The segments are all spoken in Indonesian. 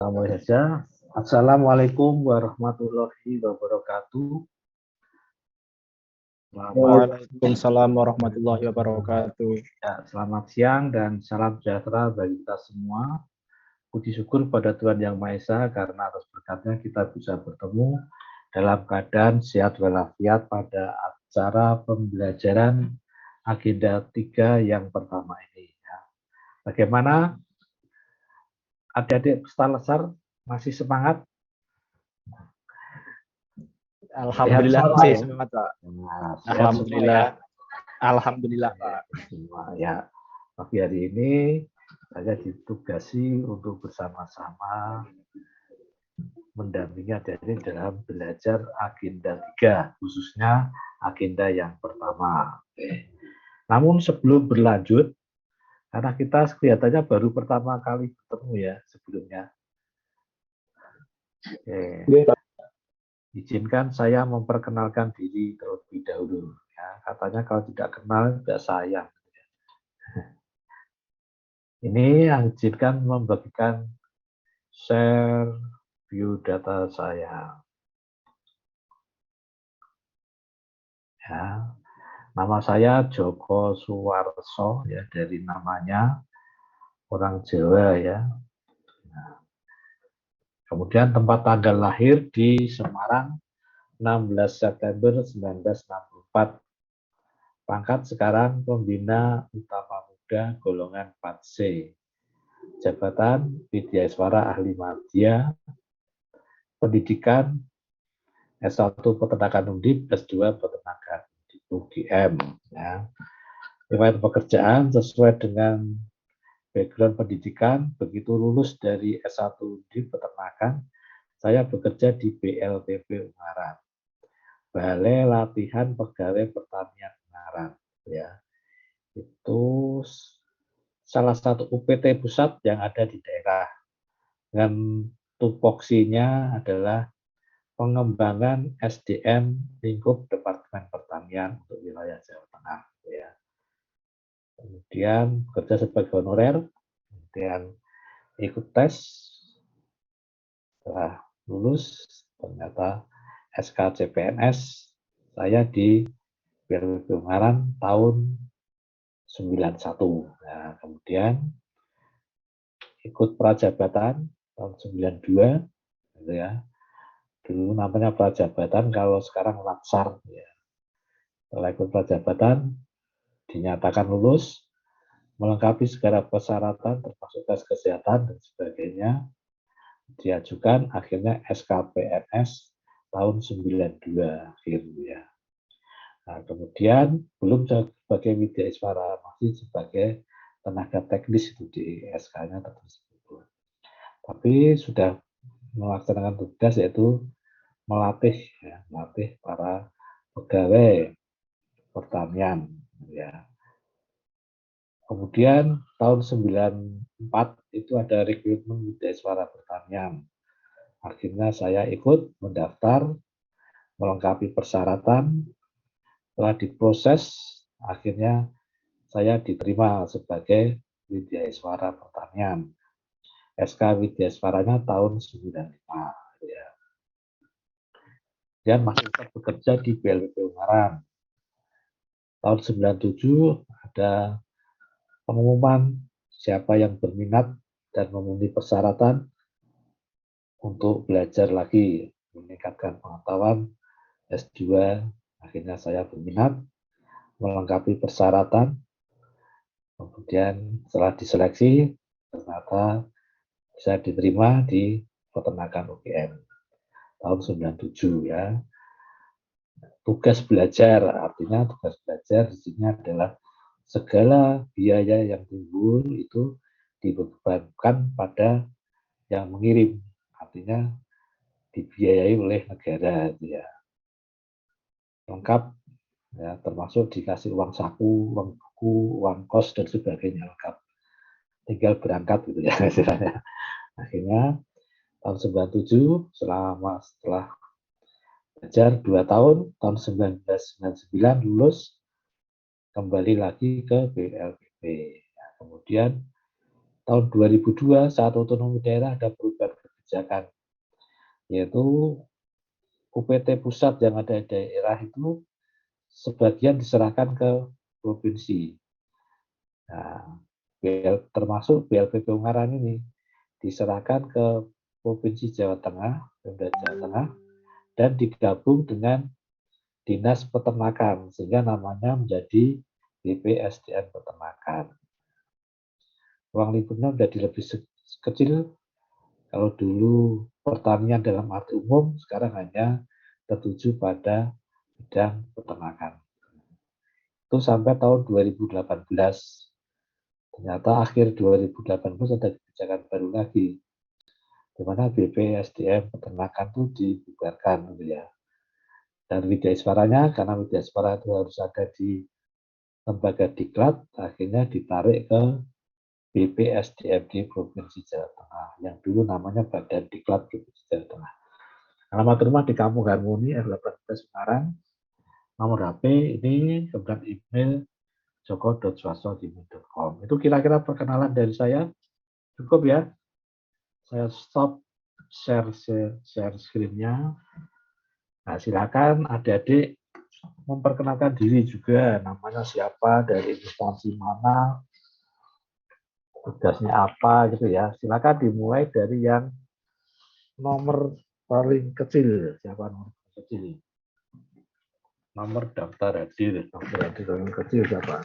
Sama saja. Assalamualaikum warahmatullahi wabarakatuh. Selamat, Waalaikumsalam warahmatullahi wabarakatuh. selamat siang dan salam sejahtera bagi kita semua. Puji syukur pada Tuhan Yang Maha Esa karena atas berkatnya kita bisa bertemu dalam keadaan sehat walafiat pada acara pembelajaran agenda 3 yang pertama ini. Bagaimana adik-adik peserta lesar, masih semangat? Alhamdulillah Sehat masih ya? semangat, Pak. Nah, sehat semua Alhamdulillah. ya. Alhamdulillah, Pak. Semua ya. Pagi hari ini saya ditugasi untuk bersama-sama mendampingi adik-adik dalam belajar agenda 3, khususnya agenda yang pertama. Oke. Namun sebelum berlanjut, karena kita kelihatannya baru pertama kali bertemu ya sebelumnya. Oke. Izinkan saya memperkenalkan diri terlebih dahulu. Ya, katanya kalau tidak kenal tidak sayang. Ini izinkan membagikan share view data saya. Ya, nama saya Joko Suwarso ya, dari namanya orang Jawa ya. Nah, kemudian tempat tanggal lahir di Semarang 16 September 1964. Pangkat sekarang pembina utama muda golongan 4C. Jabatan Widyaswara Ahli Madya. Pendidikan S1 Peternakan Undip, S2 Peternakan UGM. Ya. Riwayat pekerjaan sesuai dengan background pendidikan, begitu lulus dari S1 Undip Peternakan, saya bekerja di BLPP Ungaran, Balai Latihan Pegawai Pertanian Ungaran. Ya. Itu salah satu UPT pusat yang ada di daerah. Dan tupoksinya adalah pengembangan SDM lingkup Departemen Pertanian untuk wilayah Jawa Tengah. Ya. Kemudian bekerja sebagai honorer, kemudian ikut tes, setelah lulus ternyata SKCPNS saya di BLPP Ungaran tahun 91. Nah, kemudian ikut prajabatan tahun 92, gitu ya. Dulu namanya prajabatan, kalau sekarang laksar. Ya. Setelah ikut prajabatan, dinyatakan lulus, melengkapi segala persyaratan termasuk tes kesehatan dan sebagainya, diajukan akhirnya SKPNS tahun 92 akhir ya. Nah, kemudian belum sebagai Widyaswara, masih sebagai tenaga teknis itu di SK-nya tersebut. Tapi sudah melaksanakan tugas yaitu melatih para pegawai pertanian ya. Kemudian tahun 94 itu ada rekrutmen Widyaswara Pertanian. Akhirnya saya ikut mendaftar, melengkapi persyaratan, setelah diproses, akhirnya saya diterima sebagai Widyaswara Pertanian. SK Widyaswaranya tahun 95. Ya. Dan masih tetap bekerja di BLPP Ungaran. Tahun 97 ada pengumuman siapa yang berminat dan memenuhi persyaratan untuk belajar lagi, meningkatkan pengetahuan S2. Akhirnya saya berminat, melengkapi persyaratan, kemudian setelah diseleksi, ternyata saya diterima di Peternakan UGM tahun 97 ya. Tugas belajar, artinya tugas belajar di sini adalah segala biaya yang timbul itu dibebankan pada yang mengirim, artinya dibiayai oleh negara ya. Lengkap ya, termasuk dikasih uang saku, uang buku, uang kos dan sebagainya lengkap. Tinggal berangkat gitu ya istilahnya. Akhirnya tahun 97 setelah belajar 2 tahun, tahun 1999 lulus, kembali lagi ke BLPP. Nah, kemudian tahun 2002 saat otonomi daerah ada perubahan kebijakan, yaitu UPT pusat yang ada di daerah itu sebagian diserahkan ke provinsi. Nah, termasuk BLPP Ungaran ini diserahkan ke Provinsi Jawa Tengah, Pemda Jawa Tengah, dan digabung dengan Dinas Peternakan, sehingga namanya menjadi BPSDM Peternakan. Ruang lingkupnya menjadi lebih kecil. Kalau dulu pertanian dalam arti umum, sekarang hanya tertuju pada bidang peternakan. Itu sampai tahun 2018. Ternyata akhir 2018 ada kebijakan baru lagi, di mana BPSDM Peternakan itu dibubarkan, gitu ya. Dan Widya Iswaranya, karena Widya Iswara itu harus ada di lembaga diklat, akhirnya ditarik ke BPSDMD Provinsi Jawa Tengah, yang dulu namanya Badan Diklat Provinsi Jawa Tengah. Alamat rumah di Kampung Harmoni, R18 Semarang. Nomor HP ini, kemudian email joko.swasto@gmail.com. Itu kira-kira perkenalan dari saya. Cukup ya. Saya stop share screen-nya. Nah, silakan adik-adik memperkenalkan diri juga, namanya siapa, dari instansi mana, tugasnya apa gitu ya. Silakan dimulai dari yang nomor paling kecil. Siapa nomor kecil? Nomor daftar hadir paling kecil siapa?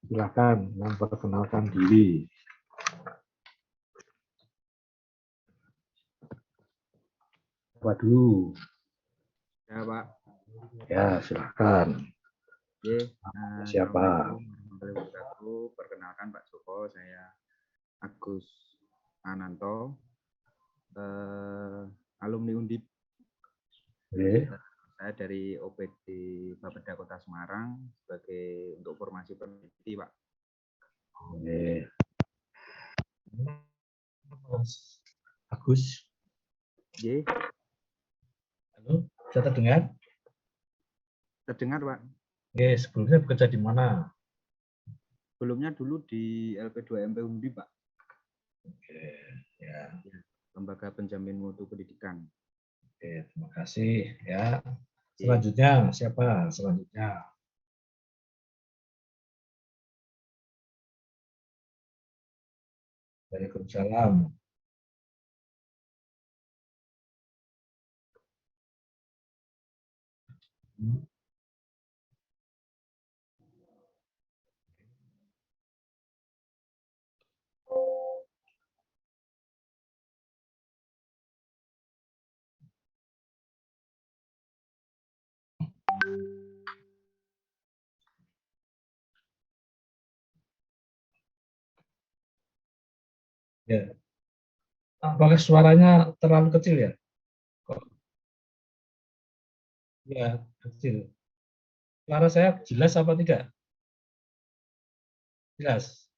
Silakan memperkenalkan diri. Siapa dulu? Ya, Pak. Ya, silakan. Siapa? Assalamualaikum warahmatullahi wabarakatuh. Perkenalkan Pak Joko, saya Agus Ananto, alumni Undip. Saya dari OPD Bapeda Kota Semarang sebagai untuk formasi peneliti, Pak. Mas Agus. Y. Halo, bisa terdengar? Terdengar, Pak. Oke, sebelumnya bekerja di mana? Sebelumnya dulu di LP2MP Undip, Pak. Oke, ya. Lembaga Penjamin Mutu Pendidikan. Oke, terima kasih ya. Selanjutnya siapa? Selanjutnya. Waalaikumsalam. Ya. Apakah suaranya terlalu kecil ya? Kok? Ya, kecil. Suara saya jelas apa tidak? Jelas.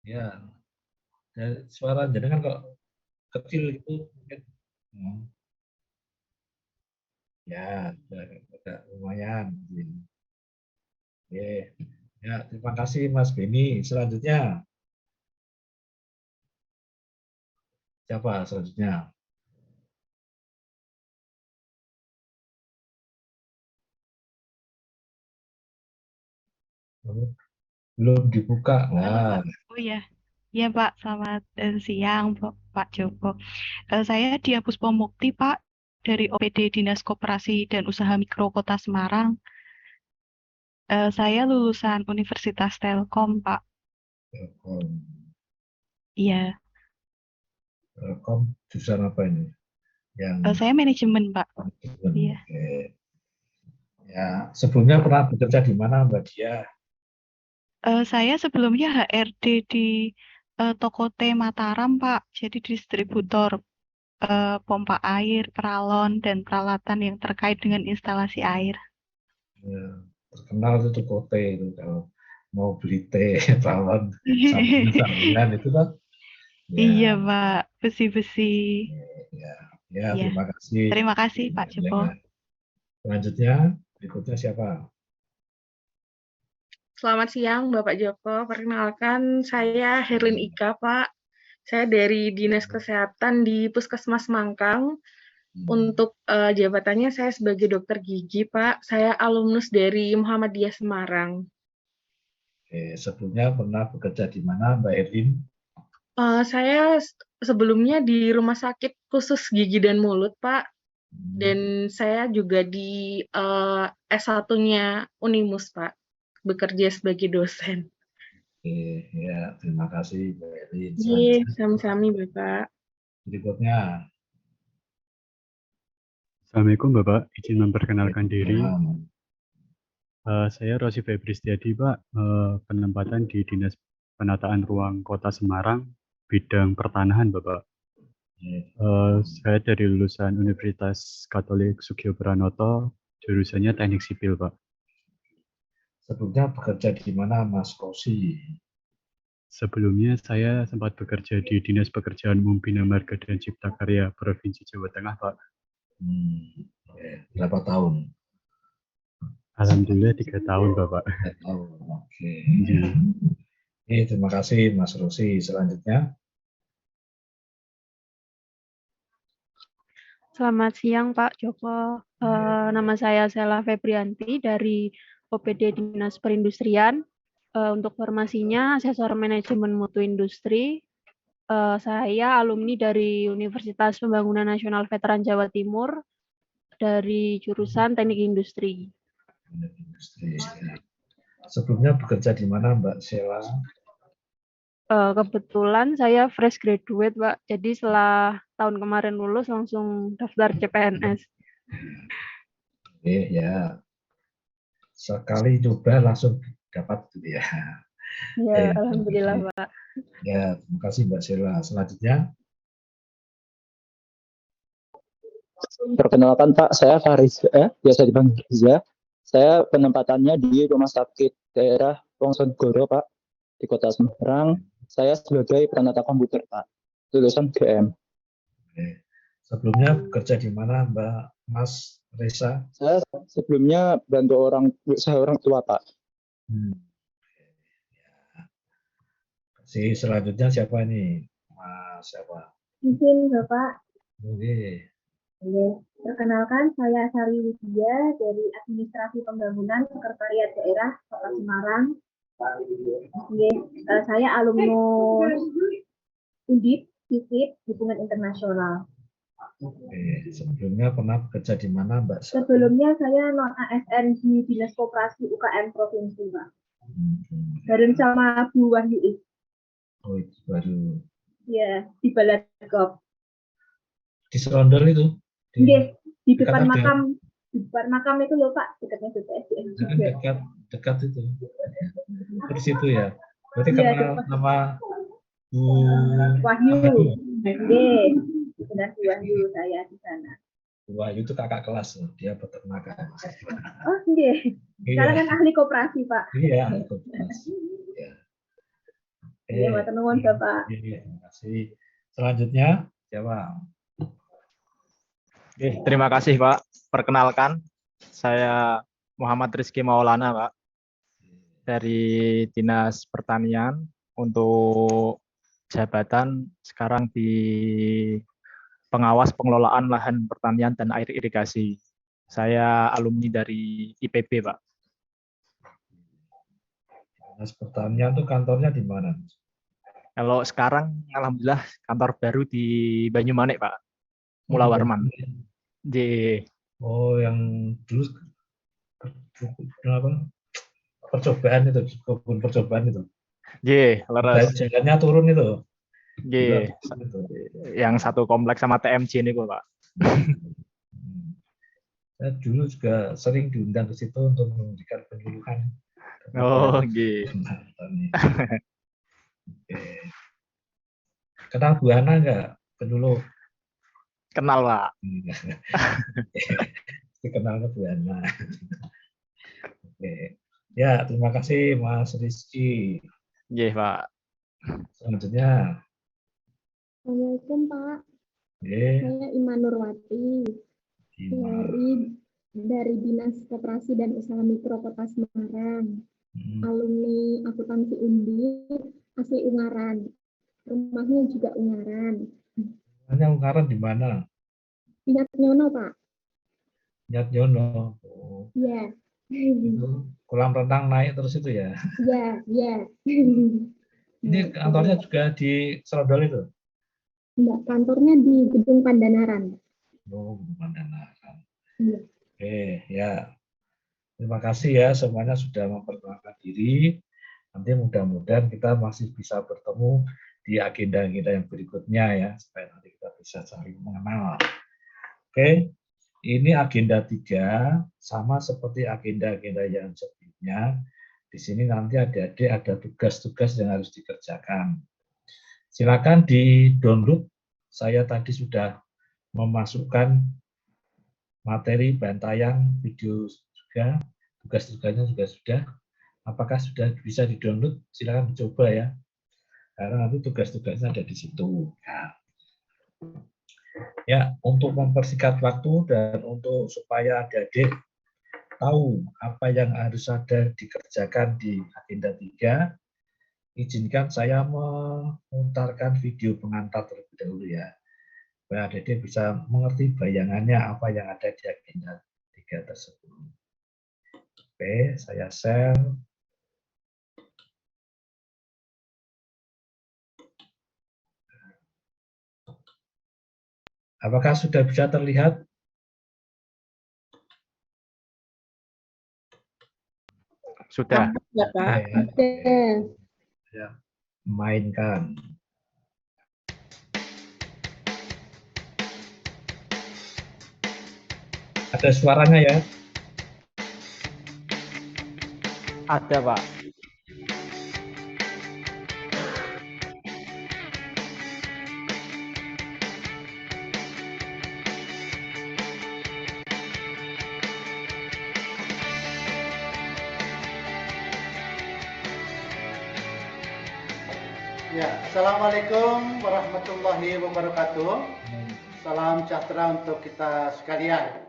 Ya. Dan suara jenengan kok kecil itu mungkin. Ya, agak lumayan. Oke. Ya, terima kasih Mas Beni. Selanjutnya siapa selanjutnya? Belum dibuka. Nah, Oh ya, ya Pak, selamat siang Pak Joko. Saya Dia Puspomukti Pak, dari OPD Dinas Koperasi dan Usaha Mikro Kota Semarang. Saya lulusan Universitas Telkom Pak. Telkom. Iya. Telkom jurusan apa ini? Yang Saya manajemen Pak. manajemen. Iya. Oke. Ya, sebelumnya pernah bekerja di mana Mbak Dia? Saya sebelumnya HRD di Toko T Mataram Pak, jadi distributor pompa air, peralon, dan peralatan yang terkait dengan instalasi air. Ya, terkenal itu Kote itu kalau mau beli teh, balon, sambungan itu kan. Ya, Iya Pak, besi-besi. ya, ya, Iya. terima kasih. Terima kasih Pak Ya, Joko. selanjutnya, berikutnya siapa? Selamat siang Bapak Joko, perkenalkan saya Herlin Ika Pak, Saya dari Dinas Kesehatan di Puskesmas Mangkang. Untuk jabatannya saya sebagai dokter gigi, Pak. Saya alumnus dari Muhammadiyah Semarang. Oke, sebelumnya pernah bekerja di mana, Mbak Erlin? Saya sebelumnya di Rumah Sakit Khusus Gigi dan Mulut, Pak. Dan saya juga di S1-nya Unimus, Pak. Bekerja sebagai dosen. Oke, ya, terima kasih, Mbak Erlin. Iya, Selanjutnya, sami-sami, Bapak. berikutnya. Assalamualaikum Bapak, izin memperkenalkan diri. Waalaikumsalam. Saya Rosi Febri Setiadi Pak, penempatan di Dinas Penataan Ruang Kota Semarang, bidang pertanahan Bapak. Saya dari lulusan Universitas Katolik Sugio Pranoto, jurusannya Teknik Sipil Pak. Sebelumnya bekerja di mana, Mas Rosi? Sebelumnya saya sempat bekerja di Dinas Pekerjaan Umum Bina Marga dan Cipta Karya Provinsi Jawa Tengah Pak. Berapa tahun? Alhamdulillah 3 tahun Bapak. 3 tahun, oke. Terima kasih Mas Rosi. Selanjutnya. Selamat siang Pak Joko. Nama saya Sela Febrianti dari OPD Dinas Perindustrian. Untuk formasinya asesor manajemen mutu industri. Saya alumni dari Universitas Pembangunan Nasional Veteran Jawa Timur dari jurusan Teknik Industri. Sebelumnya bekerja di mana Mbak Sela? Kebetulan saya fresh graduate Pak, jadi setelah tahun kemarin lulus langsung daftar CPNS. Oke, ya. Sekali coba langsung dapat gitu ya. Ya, alhamdulillah Pak. Ya, terima kasih Mbak Sela. Selanjutnya. Perkenalkan Pak, saya Fariza, biasa dipanggil Riza. Saya penempatannya di Rumah Sakit Daerah Wongsonegoro Pak, di Kota Semarang. Saya sebagai penata komputer Pak, lulusan GM. Oke. Sebelumnya bekerja di mana Mbak Mas Reza? Saya sebelumnya bantu orang tua Pak. Selanjutnya siapa ini? Mas siapa? Izin Bapak. Oke. Perkenalkan, saya Sari Widya dari Administrasi Pembangunan Sekretariat Daerah Kota Semarang. Saya alumnus Undip, FISIP, Hubungan Internasional. Oke. Sebelumnya pernah bekerja di mana Mbak? Sebelumnya saya non ASN di Dinas Koperasi UKM Provinsi, Pak. Bareng sama Bu Wahyu. Oh, itu baru. Ya, di Baladgop. Di Serondol itu? Di depan makam. Di depan makam itu loh Pak, dekatnya BPSDM juga. Dekat itu. Di situ ya. Berarti kenal nama Bu Wahyu. Benar Bu Wahyu saya di sana. Bu Wahyu itu kakak kelas, dia peternakan. Oh, sekarang kan ahli koperasi Pak. Iya, ahli koperasi. Iya, matur nuwun Bapak. Terima kasih. Selanjutnya siapa? Terima kasih Pak. Perkenalkan, saya Muhammad Rizky Maulana Pak, dari Dinas Pertanian untuk jabatan sekarang di Pengawas Pengelolaan Lahan Pertanian dan Air Irigasi. Saya alumni dari IPB Pak. Dinas Pertanian itu kantornya di mana? Kalau sekarang, alhamdulillah kantor baru di Banyumanik Pak, Mula Warman. Oh, yang dulu apa? Percobaan itu, kebun percobaan itu. Leres. Jalannya turun itu. Yang satu kompleks sama TMJ ini Pak. Saya dulu juga sering diundang ke situ untuk memberikan penyuluhan. Oh, gitu. Kenal Bu Hana nggak? Penyuluh? Kenal Pak. Kenalnya Bu Hana. Oke. Ya, terima kasih Mas Rizky. Iya Pak. Selanjutnya. Assalamualaikum Pak. Saya Iman Nurwati dari Dinas Koperasi dan Usaha Mikro Kota Semarang. Alumni akuntansi Undip asli Ungaran. Rumahnya juga Ungaran. Hanya Ungaran di mana? Ingat Nyono, Pak. Nyat Yono. Oh, Ya. itu kolam renang naik terus itu ya. Ya, ya. Ini kantornya juga di Serondol itu. Enggak, kantornya di Gedung Pandanaran. Oh, Pandanaran. Iya. Oke, ya. Terima kasih ya semuanya sudah memperkenalkan diri. Nanti mudah-mudahan kita masih bisa bertemu di agenda-agenda yang berikutnya ya, supaya nanti kita bisa saling mengenal. Oke, ini agenda 3, sama seperti agenda-agenda yang sebelumnya. Di sini nanti adik-adik ada tugas-tugas yang harus dikerjakan. Silakan di-download. Saya tadi sudah memasukkan materi bantayang video juga, tugas-tugasnya juga sudah. Apakah sudah bisa di-download? Silakan dicoba ya. Karena nanti tugas-tugasnya ada di situ. Ya, untuk mempersingkat waktu dan untuk supaya adik-adik tahu apa yang harus ada dikerjakan di agenda 3, izinkan saya memutarkan video pengantar terlebih dahulu ya. Supaya adik-adik bisa mengerti bayangannya apa yang ada di agenda 3 tersebut. Oke, saya share. Apakah sudah bisa terlihat? Sudah. Ya, Pak. Oke. Ya, mainkan. Ada suaranya ya? Ada, Pak. Ya, Assalamualaikum warahmatullahi wabarakatuh. Salam sejahtera untuk kita sekalian.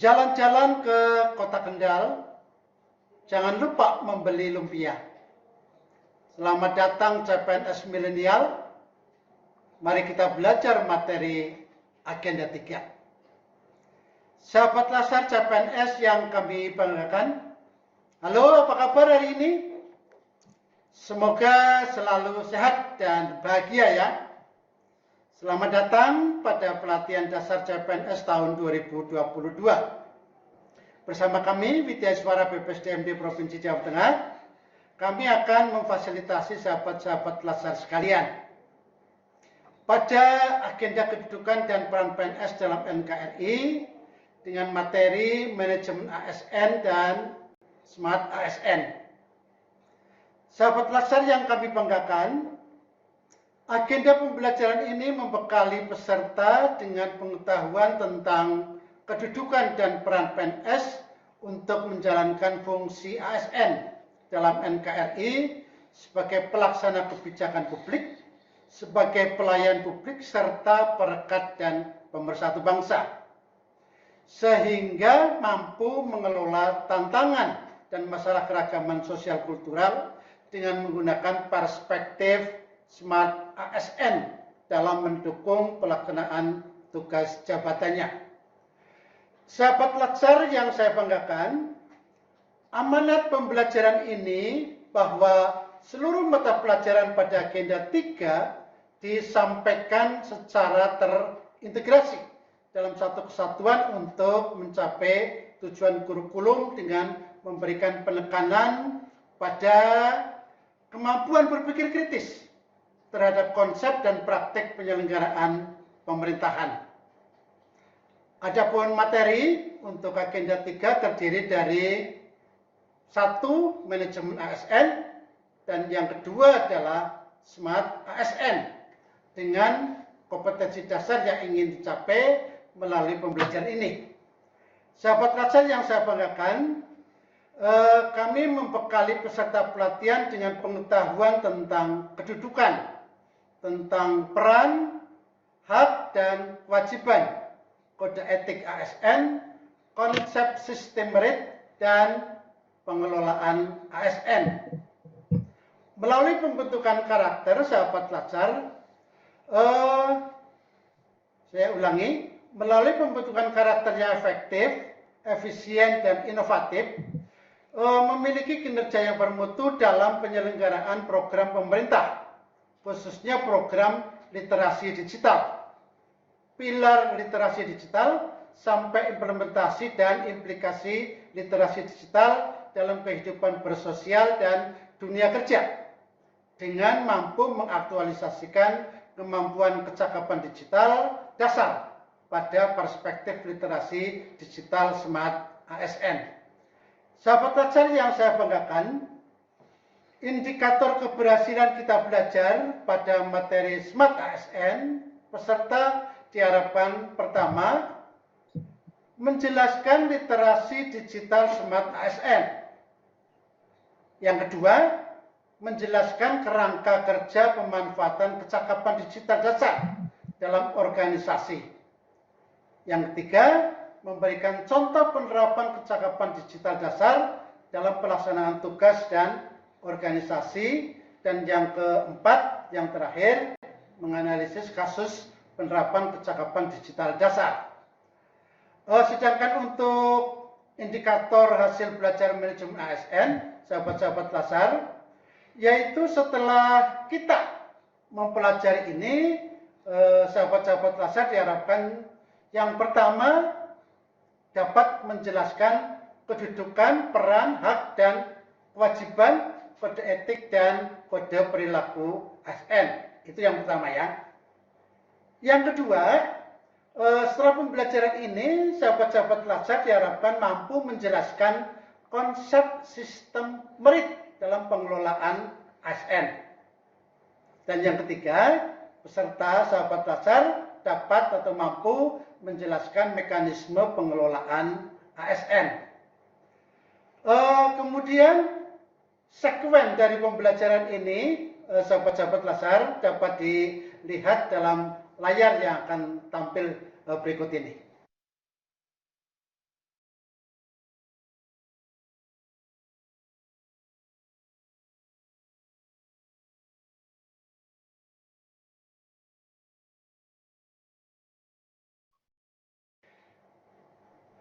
Jalan-jalan ke Kota Kendal, jangan lupa membeli lumpia. Selamat datang CPNS Milenial. Mari kita belajar materi agenda 3. Sahabat Lasar CPNS yang kami banggakan, halo, apa kabar hari ini? Semoga selalu sehat dan bahagia ya. Selamat datang pada pelatihan dasar CPNS tahun 2022. Bersama kami, Widya Suara BPSDMD Provinsi Jawa Tengah, kami akan memfasilitasi sahabat-sahabat Lasar sekalian. Pada agenda kedudukan dan peran PNS dalam NKRI, dengan materi manajemen ASN dan Smart ASN. Sahabat Lasar yang kami banggakan, agenda pembelajaran ini membekali peserta dengan pengetahuan tentang kedudukan dan peran PNS untuk menjalankan fungsi ASN dalam NKRI sebagai pelaksana kebijakan publik, sebagai pelayan publik, serta perekat dan pemersatu bangsa. Sehingga mampu mengelola tantangan dan masalah keragaman sosial kultural dengan menggunakan perspektif Smart ASN dalam mendukung pelaksanaan tugas jabatannya. Sahabat Laksar yang saya banggakan, amanat pembelajaran ini bahwa seluruh mata pelajaran pada agenda 3 disampaikan secara terintegrasi dalam satu kesatuan untuk mencapai tujuan kurikulum dengan memberikan penekanan pada kemampuan berpikir kritis terhadap konsep dan praktik penyelenggaraan pemerintahan. Adapun materi untuk agenda 3 terdiri dari 1. Manajemen ASN dan yang kedua adalah Smart ASN dengan kompetensi dasar yang ingin dicapai melalui pembelajaran ini. Sahabat Lasar yang saya banggakan, kami membekali peserta pelatihan dengan pengetahuan tentang kedudukan, tentang peran, hak, dan kewajiban, kode etik ASN, konsep sistem merit, dan pengelolaan ASN. melalui pembentukan karakter, sahabat pelajar, eh, saya ulangi, melalui pembentukan karakter yang efektif, efisien, dan inovatif, memiliki kinerja yang bermutu dalam penyelenggaraan program pemerintah, khususnya program literasi digital, pilar literasi digital, sampai implementasi dan implikasi literasi digital dalam kehidupan bersosial dan dunia kerja, dengan mampu mengaktualisasikan kemampuan kecakapan digital dasar pada perspektif literasi digital smart ASN. Sahabat pelajar yang saya banggakan, indikator keberhasilan kita belajar pada materi Smart ASN, peserta diharapkan pertama, menjelaskan literasi digital Smart ASN. Yang kedua, menjelaskan kerangka kerja pemanfaatan kecakapan digital dasar dalam organisasi. Yang ketiga, memberikan contoh penerapan kecakapan digital dasar dalam pelaksanaan tugas dan organisasi. Dan yang keempat, yang terakhir, menganalisis kasus penerapan kecakapan digital dasar. Sedangkan untuk indikator hasil belajar manajemen ASN, sahabat-sahabat pelajar, yaitu setelah kita mempelajari ini, sahabat-sahabat pelajar diharapkan yang pertama dapat menjelaskan kedudukan, peran, hak, dan kewajiban, kode etik, dan kode perilaku ASN. Itu yang pertama ya. Yang kedua, setelah pembelajaran ini, sahabat-sahabat pelajar diharapkan mampu menjelaskan konsep sistem merit dalam pengelolaan ASN. Dan yang ketiga, peserta sahabat pelajar dapat atau mampu menjelaskan mekanisme pengelolaan ASN. Kemudian sekuen dari pembelajaran ini, sahabat-sahabat pelajar, dapat dilihat dalam layar yang akan tampil berikut ini.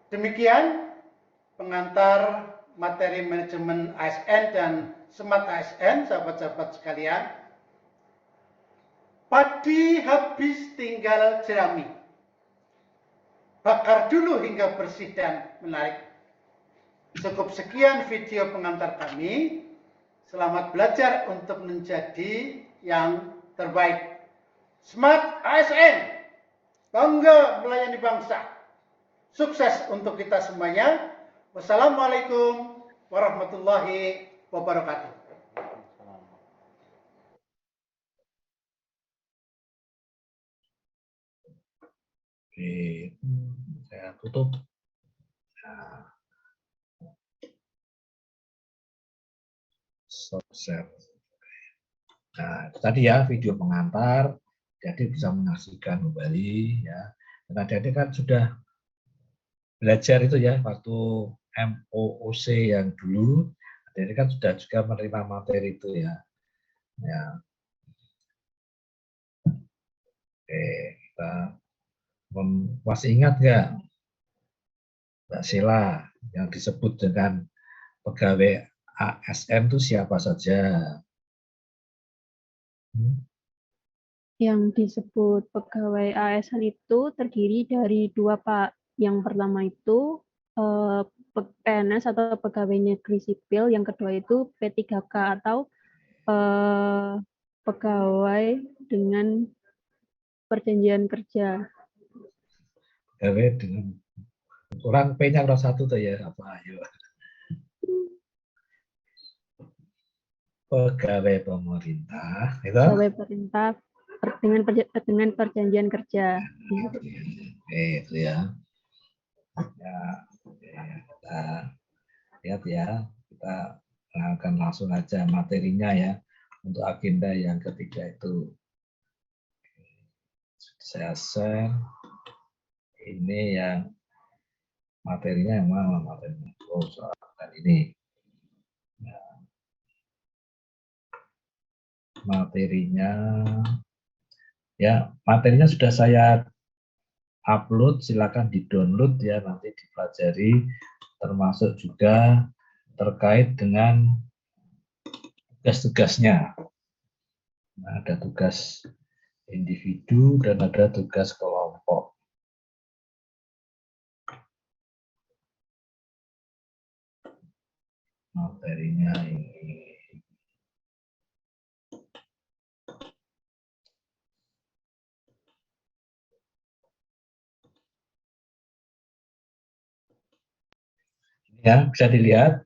Demikian pengantar materi manajemen ASN dan Smart ASN, sahabat-sahabat sekalian. Padi habis tinggal jerami. Bakar dulu hingga bersih dan menarik. Cukup sekian video pengantar kami. Selamat belajar untuk menjadi yang terbaik. Smart ASN, bangga melayani bangsa. Sukses untuk kita semuanya. Wassalamualaikum warahmatullahi wabarakatuh. Oke, saya tutup. Nah, share. Nah, itu tadi ya video pengantar. Jadi bisa menyaksikan kembali ya. Dan adik-adik kan sudah belajar itu ya waktu MOOC yang dulu. Adik-adik kan sudah juga menerima materi itu ya. Ya. Oke, kita masih ingat nggak Mbak Sheila yang disebut dengan pegawai ASN itu siapa saja? Yang disebut pegawai ASN itu terdiri dari dua, Pak. Yang pertama itu PNS atau pegawai negeri sipil, yang kedua itu P3K atau pegawai dengan perjanjian kerja. Pegawai dengan orang P-nya orang satu tuh ya apa ayo. Pegawai pemerintah itu. Pegawai pemerintah dengan perjanjian kerja. Itu ya. Ya, kita lihat ya, kita akan langsung aja materinya ya untuk agenda yang ketiga itu. Saya share. Ini yang materinya yang mana materinya? Oh, soal ini. materinya. Ya, materinya sudah saya upload, silakan di-download ya, nanti dipelajari, termasuk juga terkait dengan tugas-tugasnya. Nah, ada tugas individu dan ada tugas kelompok. Materinya ini. Ya, bisa dilihat.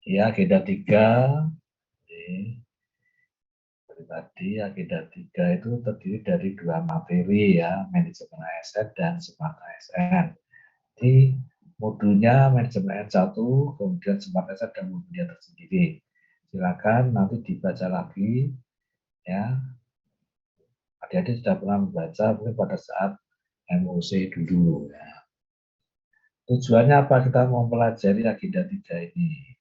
Ya, agenda 3. Tadi agenda 3 itu terdiri dari 2 materi ya, manajemen ASN dan smart ASN. Jadi modulnya manajemen ASN 1, kemudian smart ASN dan modulnya tersendiri. Silakan nanti dibaca lagi ya. Adik-adik sudah pernah membaca mungkin pada saat MOC dulu ya. Tujuannya apa kita mau mempelajari agenda 3 ini?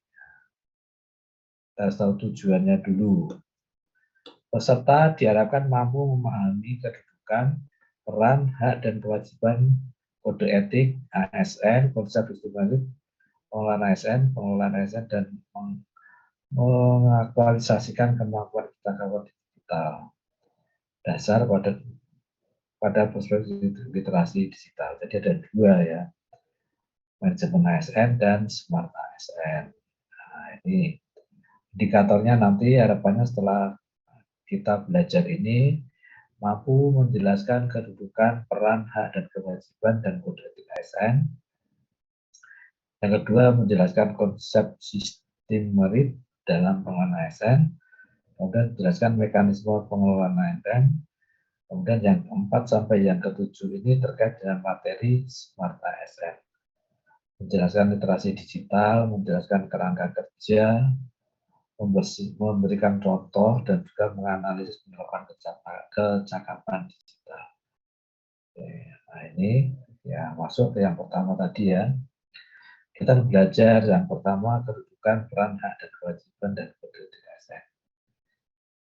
Kita harus tahu tujuannya dulu. Peserta diharapkan mampu memahami kedudukan, peran, hak, dan kewajiban kode etik ASN, konsep distribusi pengelolaan ASN, dan mengaktualisasikan kemampuan kita digital dasar pada perspektif literasi digital. Jadi ada 2 ya, manajemen ASN dan smart ASN. Nah, ini indikatornya nanti harapannya setelah kita belajar ini mampu menjelaskan kedudukan, peran, hak, dan kewajiban dan kode etik ASN. Yang kedua, menjelaskan konsep sistem merit dalam pengelolaan ASN. Kemudian menjelaskan mekanisme pengelolaan ASN. Kemudian yang keempat sampai yang ketujuh ini terkait dengan materi smart ASN. Menjelaskan literasi digital, menjelaskan kerangka kerja, memberikan contoh, dan juga menganalisis melakukan kecakapan digital. Nah ini ya masuk ke yang pertama tadi ya. Kita belajar yang pertama kedudukan, peran, hak, dan kewajiban dan kode etik ASN.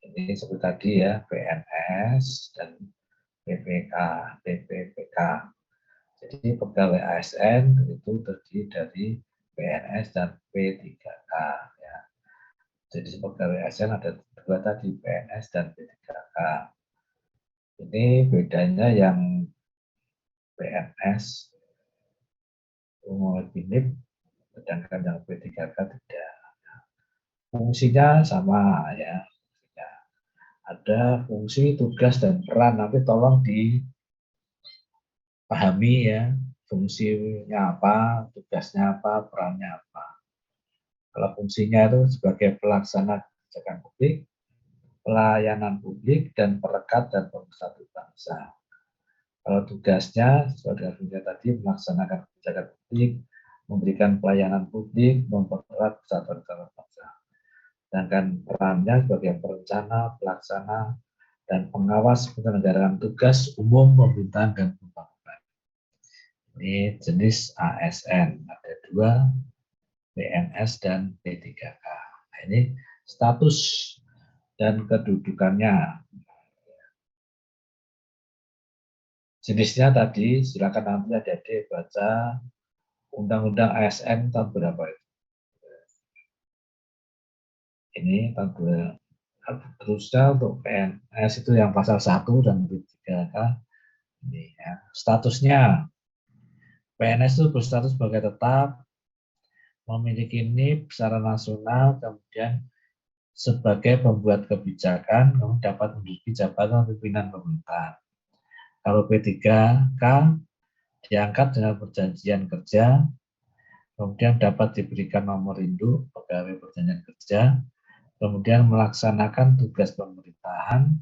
Ini seperti tadi ya, PNS dan PPPK. Jadi pegawai ASN itu terdiri dari PNS dan P3K ya. Jadi pegawai ASN ada 2 tadi, PNS dan P3K. Ini bedanya yang PNS lebih NIP, sedangkan yang P3K tidak. Fungsinya sama ya. Ada fungsi, tugas, dan peran. Nanti tolong dipahami ya, fungsinya apa, tugasnya apa, perannya apa. Kalau fungsinya itu sebagai pelaksana kebijakan publik, pelayanan publik, dan perekat dan pemersatu bangsa. Kalau tugasnya, sebagai fungsinya tadi, melaksanakan kebijakan publik, memberikan pelayanan publik, mempererat persatuan bangsa. Sedangkan perannya sebagai perencana, pelaksana, dan pengawas penyelenggaraan tugas umum pemerintahan dan pembangunan. Ini jenis ASN, ada 2, PNS dan P3K. Nah, ini status dan kedudukannya. Jenisnya tadi, silakan nanti adik-adik baca Undang-Undang ASN tahun berapa itu. Ini tahun 2. Terusnya untuk PNS itu yang pasal 1 dan P3K. Ini ya. Statusnya PNS itu berstatus sebagai tetap, memiliki NIP secara nasional, kemudian sebagai pembuat kebijakan, dapat menduduki jabatan pimpinan pemerintahan. Kalau P3K diangkat dengan perjanjian kerja, kemudian dapat diberikan nomor induk pegawai perjanjian kerja, kemudian melaksanakan tugas pemerintahan,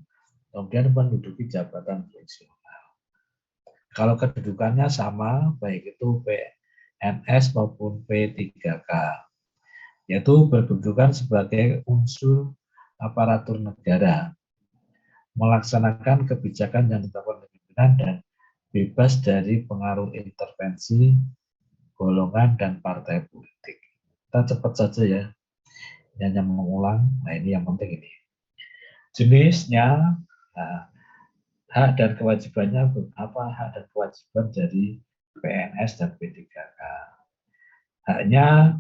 kemudian menduduki jabatan fungsional. Kalau kedudukannya sama, baik itu PNS maupun P3K, yaitu berkedudukan sebagai unsur aparatur negara, melaksanakan kebijakan yang ditetapkan oleh pimpinan dan bebas dari pengaruh intervensi golongan dan partai politik. Kita cepat saja ya, hanya mengulang. Nah ini yang penting ini. Jenisnya, nah, hak dan kewajibannya apa? Hak dan kewajiban dari PNS dan P3K. Haknya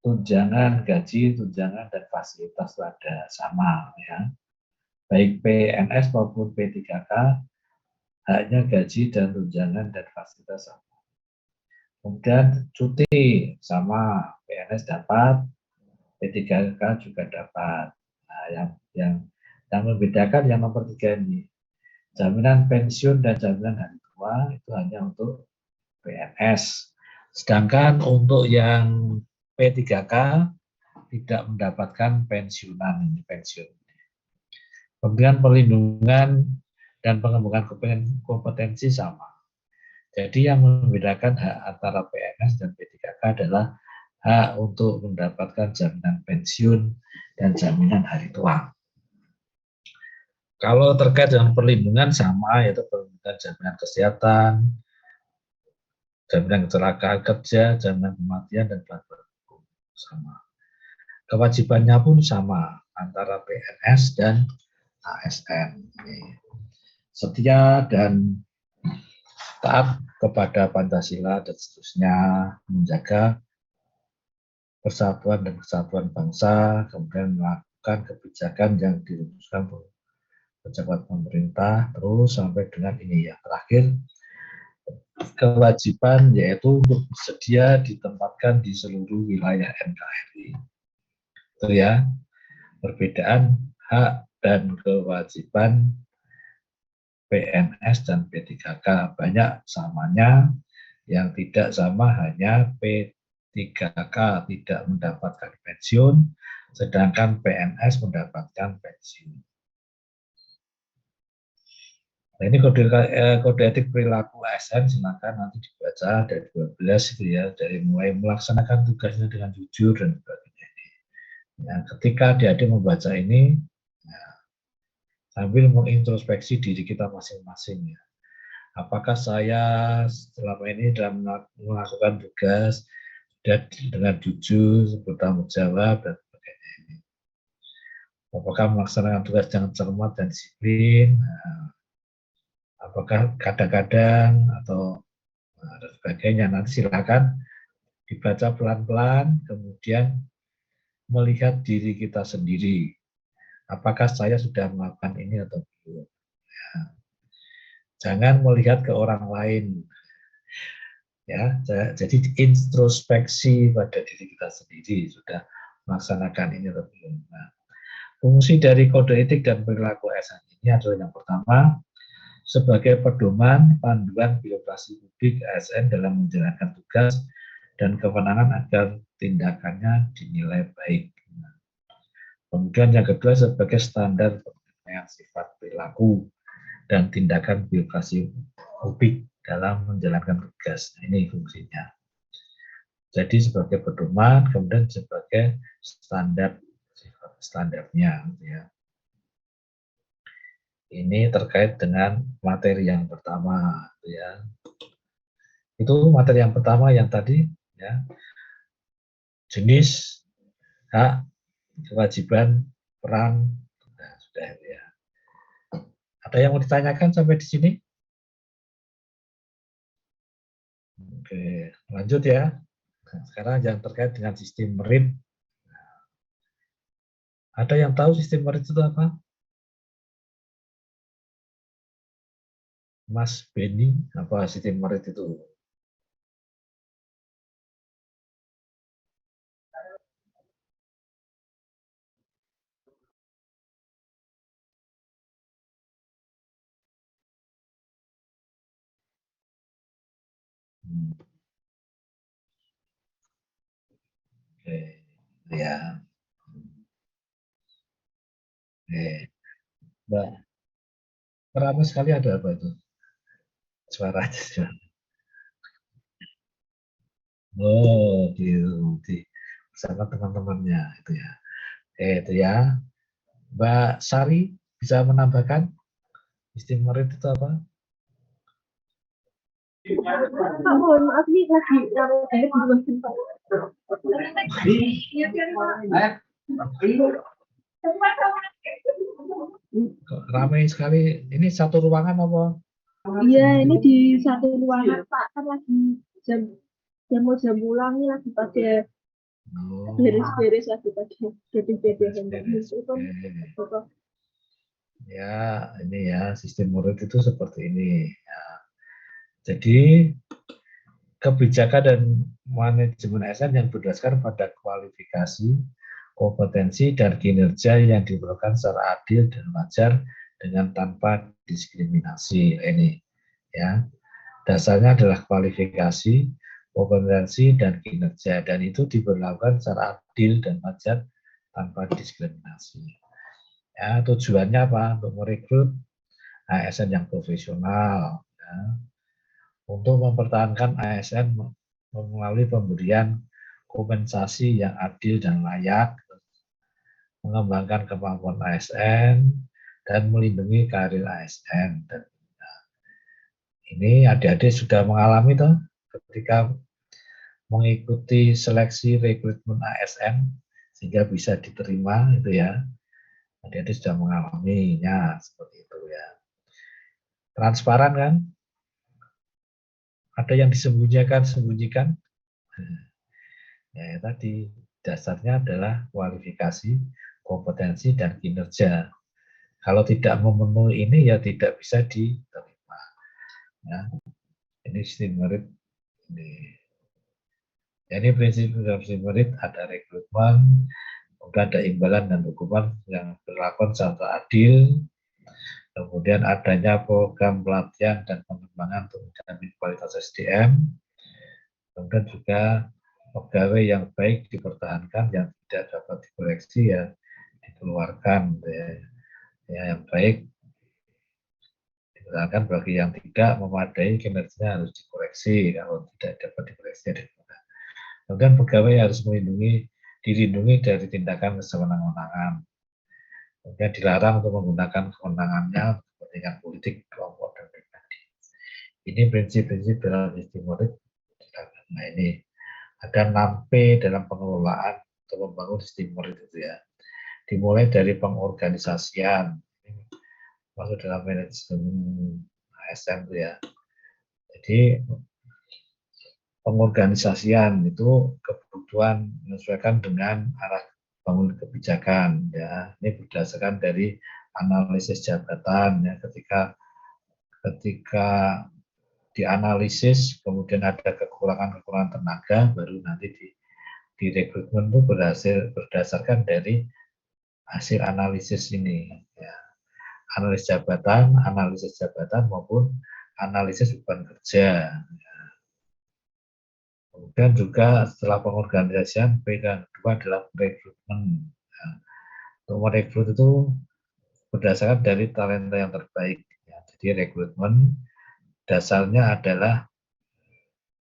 tunjangan gaji, tunjangan dan fasilitas ada sama ya. Baik PNS maupun P3K haknya gaji dan tunjangan dan fasilitas sama. Kemudian cuti sama, PNS dapat, P3K juga dapat. Nah, yang membedakan yang nomor 3 ini, jaminan pensiun dan jaminan hari tua itu hanya untuk PNS. Sedangkan untuk yang P3K tidak mendapatkan pensiunan, ini pensiun. Kemudian perlindungan dan pengembangan kompetensi sama. Jadi yang membedakan hak antara PNS dan P3K adalah hak untuk mendapatkan jaminan pensiun dan jaminan hari tua. Kalau terkait dengan perlindungan sama, yaitu perlindungan jaminan kesehatan, jaminan kecelakaan kerja, jaminan kematian, dan bantuan hukum sama. Kewajibannya pun sama antara PNS dan ASN. Setia dan taat kepada Pancasila dan seterusnya, menjaga persatuan dan kesatuan bangsa, kemudian melakukan kebijakan yang dirumuskan pejabat pemerintah, terus sampai dengan ini yang terakhir, kewajiban yaitu untuk bersedia ditempatkan di seluruh wilayah NKRI. Itu ya, perbedaan hak dan kewajiban PNS dan P3K. Banyak samanya, yang tidak sama hanya P3K tidak mendapatkan pensiun, sedangkan PNS mendapatkan pensiun. Nah, ini kode etik perilaku ASN, silakan nanti dibaca dari 12 itu ya, dari mulai melaksanakan tugasnya dengan jujur dan sebagainya. Ya, ketika adik-adik membaca ini, ya, sambil mengintrospeksi diri kita masing-masing ya. Apakah saya selama ini dalam melakukan tugas sudah dengan jujur, bertanggung jawab dan sebagainya ini. Apakah melaksanakan tugas dengan cermat dan disiplin? Nah, apakah kadang-kadang atau dan sebagainya, nanti silakan dibaca pelan-pelan, kemudian melihat diri kita sendiri. Apakah saya sudah melakukan ini atau belum? Ya. Jangan melihat ke orang lain. Ya, jadi introspeksi pada diri kita sendiri, sudah melaksanakan ini atau belum. Nah, fungsi dari kode etik dan perilaku ASN ini adalah yang pertama, sebagai pedoman panduan birokrasi publik ASN dalam menjalankan tugas dan kewenangan agar tindakannya dinilai baik. Kemudian yang kedua, sebagai standar penilaian sifat perilaku dan tindakan birokrasi publik dalam menjalankan tugas. Nah, ini fungsinya. Jadi sebagai pedoman, kemudian sebagai standarnya. Ya. Ini terkait dengan materi yang pertama, ya. Itu materi yang pertama yang tadi, ya. Jenis, hak, kewajiban, peran, nah, sudah ya. Ada yang mau ditanyakan sampai di sini? Oke, lanjut ya. Nah, sekarang yang terkait dengan sistem merit. Ada yang tahu sistem merit itu apa? Mas Benny, apa sistem merit itu? Oke, ya. Oke, Mbak. Ramai sekali ada apa itu? Suaranya. Oh, di bersama teman-temannya itu ya. Itu ya. Mbak Sari bisa menambahkan sistem merit itu apa? Pak, mohon maaf nih lagi naruh air di mesin Pak. Kok ramai sekali. Ini satu ruangan apa? Iya, ini di satu ruangan Pak, kan lagi jam pulang nih lagi pada Oh, beres-beres lagi pada beres-beres beres. itu. Oke. Ya, ini ya sistem murid itu seperti ini. Ya. Jadi kebijakan dan manajemen ASN yang berdasarkan pada kualifikasi, kompetensi, dan kinerja yang diperlukan secara adil dan wajar dengan tanpa diskriminasi. Ini ya, dasarnya adalah kualifikasi, kompetensi, dan kinerja, dan itu diberlakukan secara adil dan wajar tanpa diskriminasi. Ya, tujuannya apa? Untuk merekrut ASN yang profesional, ya, untuk mempertahankan ASN melalui pemberian kompensasi yang adil dan layak, mengembangkan kemampuan ASN, dan melindungi karir ASN. Dan ini adik-adik sudah mengalami toh ketika mengikuti seleksi rekrutmen ASN sehingga bisa diterima itu ya. Adik-adik sudah mengalaminya seperti itu ya. Transparan kan? Ada yang disembunyikan. Ya, tadi dasarnya adalah kualifikasi, kompetensi, dan kinerja. Kalau tidak memenuhi ini ya tidak bisa diterima. Ya, ini sistem merit. Ini prinsip sistem merit ada rekrutmen, kemudian ada imbalan dan hukuman yang berlaku secara adil. Kemudian adanya program pelatihan dan pengembangan untuk menjamin kualitas SDM. Kemudian juga pegawai yang baik dipertahankan, yang tidak dapat dikoreksi ya dikeluarkan. Ya, yang baik dipertahankan, bagi yang tidak memadai kinerjanya harus dikoreksi, kalau tidak dapat dikoreksi dikeluarkan. Kemudian pegawai harus dilindungi dari tindakan kesewenang-wenangan. Kemudian dilarang untuk menggunakan kewenangannya untuk kepentingan politik, kelompok, dan pribadi. Ini prinsip-prinsip dalam sistem murid. Nah, ini ada 6P dalam pengelolaan untuk membangun sistem murid itu ya. Dimulai dari pengorganisasian, masuk dalam manajemen ASN itu ya. Jadi pengorganisasian itu kebutuhan menyesuaikan dengan arah bangun kebijakan ya. Ini berdasarkan dari analisis jabatan ya, ketika dianalisis kemudian ada kekurangan tenaga, baru nanti di rekrutmen itu berdasarkan dari hasil analisis ini ya. Analisis jabatan maupun analisis beban kerja. Kemudian juga setelah pengorganisasian, P dan kedua adalah rekrutmen. Nah, untuk merekrut itu berdasarkan dari talenta yang terbaik. Ya, jadi rekrutmen dasarnya adalah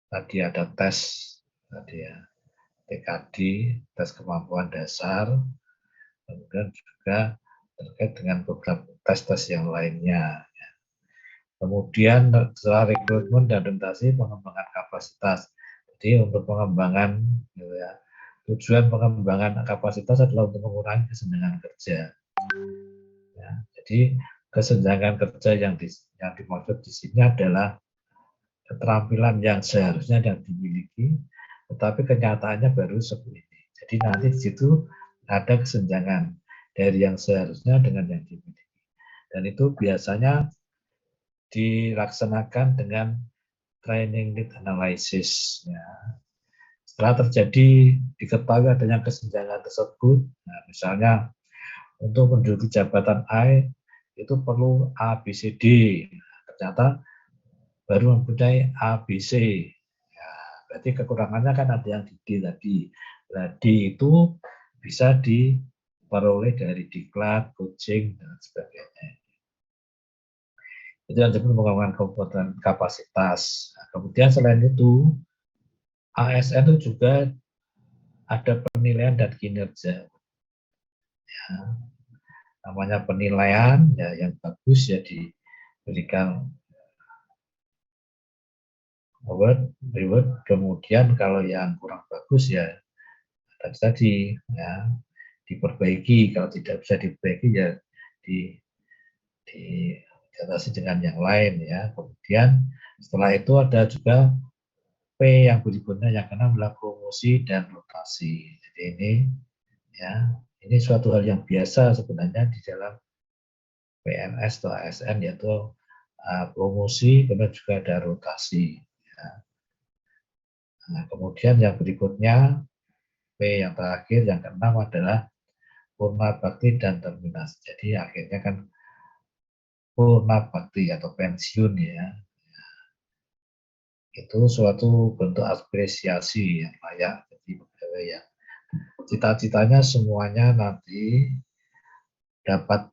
tadi ada tes tadi ya, TKD, tes kemampuan dasar, kemudian juga terkait dengan beberapa tes-tes yang lainnya. Kemudian setelah rekrutmen dan orientasi, pengembangan kapasitas. Jadi untuk pengembangan, gitu ya, tujuan pengembangan kapasitas adalah untuk mengurangi kesenjangan kerja. Ya, jadi kesenjangan kerja yang dimaksud di sini adalah keterampilan yang seharusnya yang dimiliki, tetapi kenyataannya baru seperti ini. Jadi nanti di situ ada kesenjangan dari yang seharusnya dengan yang dimiliki. Dan itu biasanya dilaksanakan dengan training need analysis. Ya. Setelah terjadi diketahui adanya kesenjangan tersebut, nah misalnya untuk menduduki jabatan A itu perlu A, B, C, D. Nah, ternyata baru mempunyai A, B, C. Ya, berarti kekurangannya kan ada yang di D tadi. Nah, D itu bisa diperoleh dari diklat, coaching, dan sebagainya. Itu yang disebut pengembangan kompetensi kapasitas. Nah, kemudian selain itu, ASN itu juga ada penilaian dan kinerja. Ya, namanya penilaian ya yang bagus ya diberikan reward. Kemudian kalau yang kurang bagus ya tadi ya diperbaiki, kalau tidak bisa diperbaiki ya diatasi dengan yang lain ya. Kemudian setelah itu ada juga P yang berikutnya yang keenam adalah promosi dan rotasi. Jadi ini suatu hal yang biasa sebenarnya di dalam PNS atau ASN, yaitu promosi, kemudian juga ada rotasi. Ya. Nah, kemudian yang berikutnya P yang terakhir yang keenam adalah purna bakti dan terminasi. Jadi akhirnya kan purna bakti atau pensiun ya. Itu suatu bentuk apresiasi yang layak bagi pegawai yang cita-citanya semuanya nanti dapat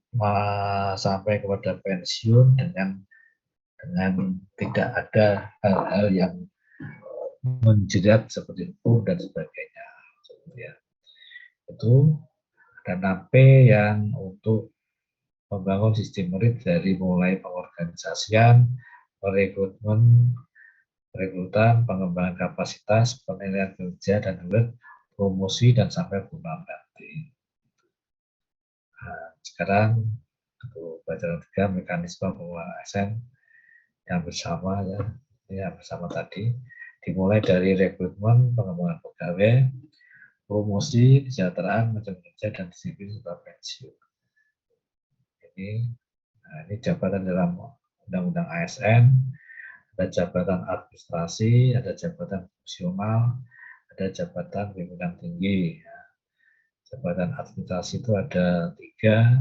sampai kepada pensiun dengan tidak ada hal-hal yang menjerat seperti hukum dan sebagainya. Ya. Itu dan P yang untuk membangun sistem merit dari mulai pengorganisasian, perekrutan, pengembangan kapasitas, penilaian kerja dan promosi dan sampai purna bakti. Nah, sekarang untuk pelajaran 3 mekanisme pengelolaan ASN yang bersama bersama tadi dimulai dari rekrutmen, pengembangan pegawai, promosi, kesejahteraan, macam kerja dan disiplin serta pensiun. Ini jabatan dalam Undang-Undang ASN. Ada jabatan administrasi, ada jabatan fungsional, ada jabatan pimpinan tinggi. Jabatan administrasi itu ada 3,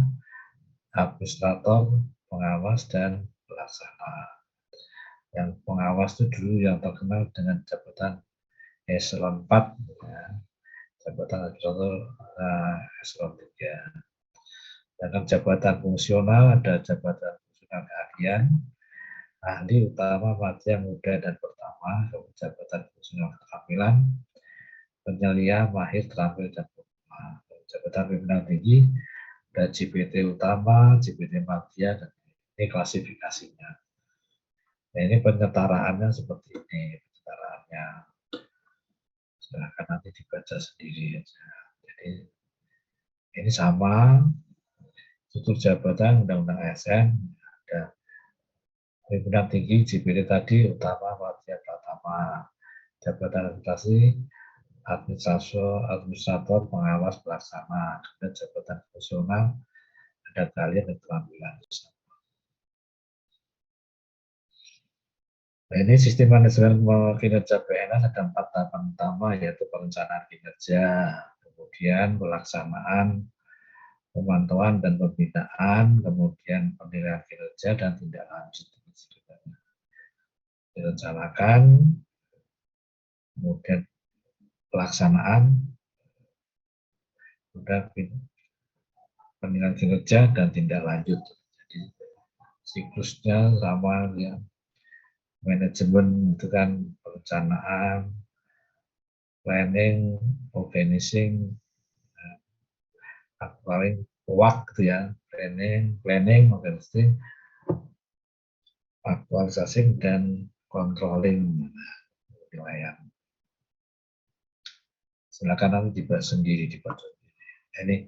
administrator, pengawas, dan pelaksana. Yang pengawas itu dulu yang terkenal dengan jabatan eselon 4, ya. Jabatan administrator eselon 3. Dan jabatan fungsional ada jabatan fungsional keahlian, ahli utama, madya, muda, dan pertama, jabatan fungsional keterampilan, penyelia, mahir, terampil, dan pertama. Jabatan pimpinan tinggi ada JPT utama, JPT madya, dan ini klasifikasinya. Nah, ini penyetaraannya seperti ini, penyetaraannya. Silahkan nanti dibaca sendiri aja. Jadi ini sama struktur jabatan Undang-Undang ASN, ada pimpinan tinggi JPT tadi utama, madya, pratama, jabatan administrator, pengawas, pelaksana, dan jabatan fungsional ada keahlian dan keterampilan. Nah, ini sistem manajemen kinerja PNS ada 4 tahapan utama, yaitu perencanaan kinerja, kemudian pelaksanaan, pemantauan dan pembinaan, kemudian penilaian kinerja dan tindak lanjut. Direncanakan, kemudian pelaksanaan, kemudian penilaian kinerja dan tindak lanjut. Jadi siklusnya sama ya. Manajemen itu kan perencanaan, planning, organizing, paling waktu ya, planning, organizing, actualizing, dan controlling penilaian. Silakan nanti dibahas sendiri, Ini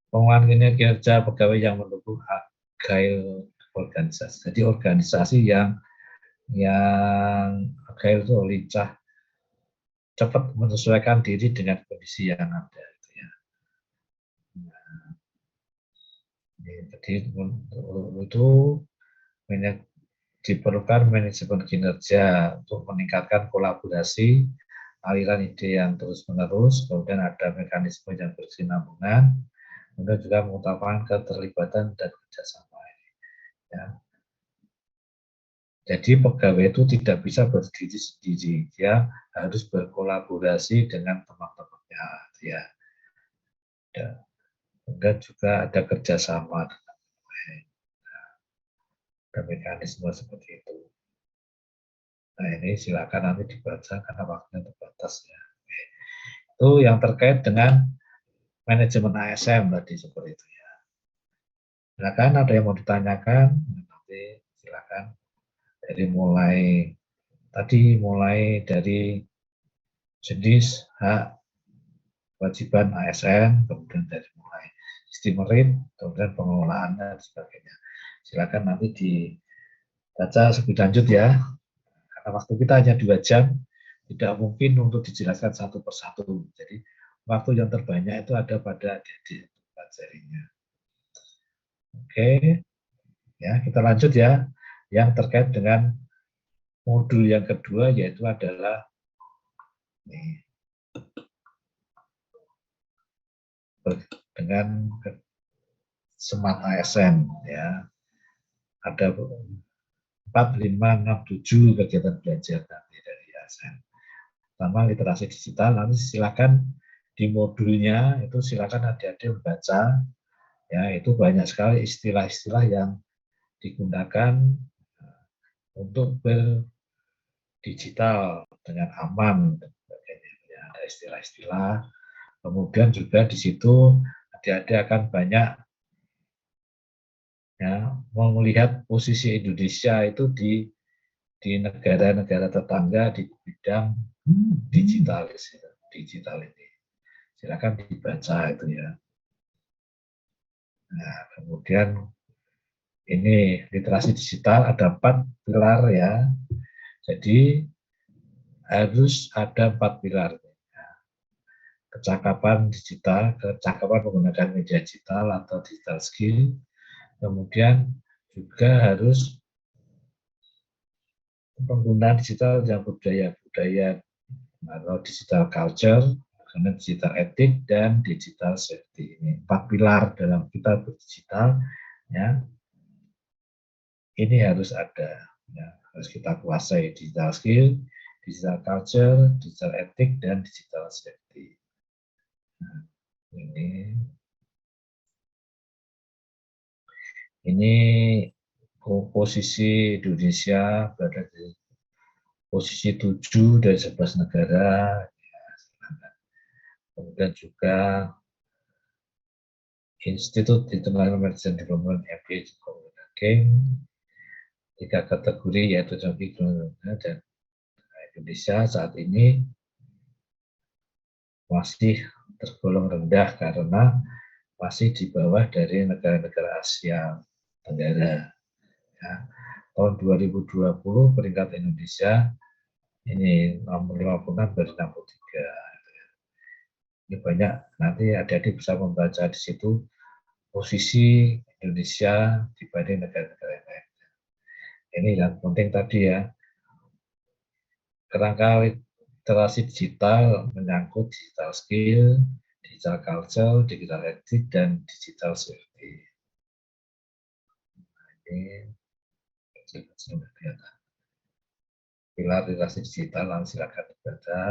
penguatan kinerja pegawai yang mendukung agile organisasi. Jadi organisasi yang agile itu lincah, cepat menyesuaikan diri dengan kondisi yang ada. Gitu ya. Nah, jadi itu diperlukan manajemen kinerja untuk meningkatkan kolaborasi, aliran ide yang terus-menerus, kemudian ada mekanisme yang berkesinambungan, kemudian juga mengutamakan keterlibatan dan kerjasama. Ya. Jadi pegawai itu tidak bisa berdiri sendiri, dia harus berkolaborasi dengan teman-temannya. Ya. Kemudian juga ada kerjasama dengan ada mekanisme seperti itu. Nah ini silakan nanti dibaca karena waktunya terbatas ya. Itu yang terkait dengan manajemen ASN tadi seperti itu ya. Silakan ada yang mau ditanyakan, nanti silakan dari mulai tadi mulai dari jenis hak kewajiban ASN, kemudian dari mulai sistem merit, kemudian pengelolaan dan sebagainya. Silakan nanti dibaca lebih lanjut ya, karena waktu kita hanya 2 jam, tidak mungkin untuk dijelaskan satu persatu. Jadi waktu yang terbanyak itu ada pada adik-adik pelajarinya. Oke, ya kita lanjut ya, yang terkait dengan modul yang kedua yaitu adalah nih, dengan Smart ASN ya. Ada 4, 5, 6, 7 kegiatan belajar nanti dari ASN. Pertama literasi digital, nanti silakan di modulnya itu silakan adik-adik membaca ya, itu banyak sekali istilah-istilah yang digunakan untuk berdigital dengan aman dan sebagainya. Ya, ada istilah-istilah. Kemudian juga di situ adik-adik akan banyak ya mau melihat posisi Indonesia itu di negara-negara tetangga di bidang digital ini. Silakan dibaca itu ya. Nah, kemudian ini literasi digital ada 4 pilar ya. Jadi harus ada 4 pilar. Kecakapan digital, kecakapan menggunakan media digital atau digital skill. Kemudian juga harus penggunaan digital yang budaya atau digital culture, karena digital etik dan digital safety. Ini 4 pilar dalam kita berdigital ya. Ini harus ada ya, harus kita kuasai digital skill, digital culture, digital etik dan digital safety. Nah, ini posisi Indonesia berada di posisi 7 dari 11 negara. Ya, kemudian juga Institute International Medicine Development MBA Ranking 3 kategori yaitu teknologi dan Indonesia saat ini masih tergolong rendah karena masih di bawah dari negara-negara Asia Tenggara. Ya. Tahun 2020 peringkat Indonesia ini nomor 56 dari 63. Ini banyak, nanti adik-adik bisa membaca di situ posisi Indonesia dibanding negara-negara lain. Ini yang penting tadi ya, kerangka literasi digital menyangkut digital skill, digital culture, digital ethics, dan digital safety. Ini pilar literasi digital, silakan dibaca.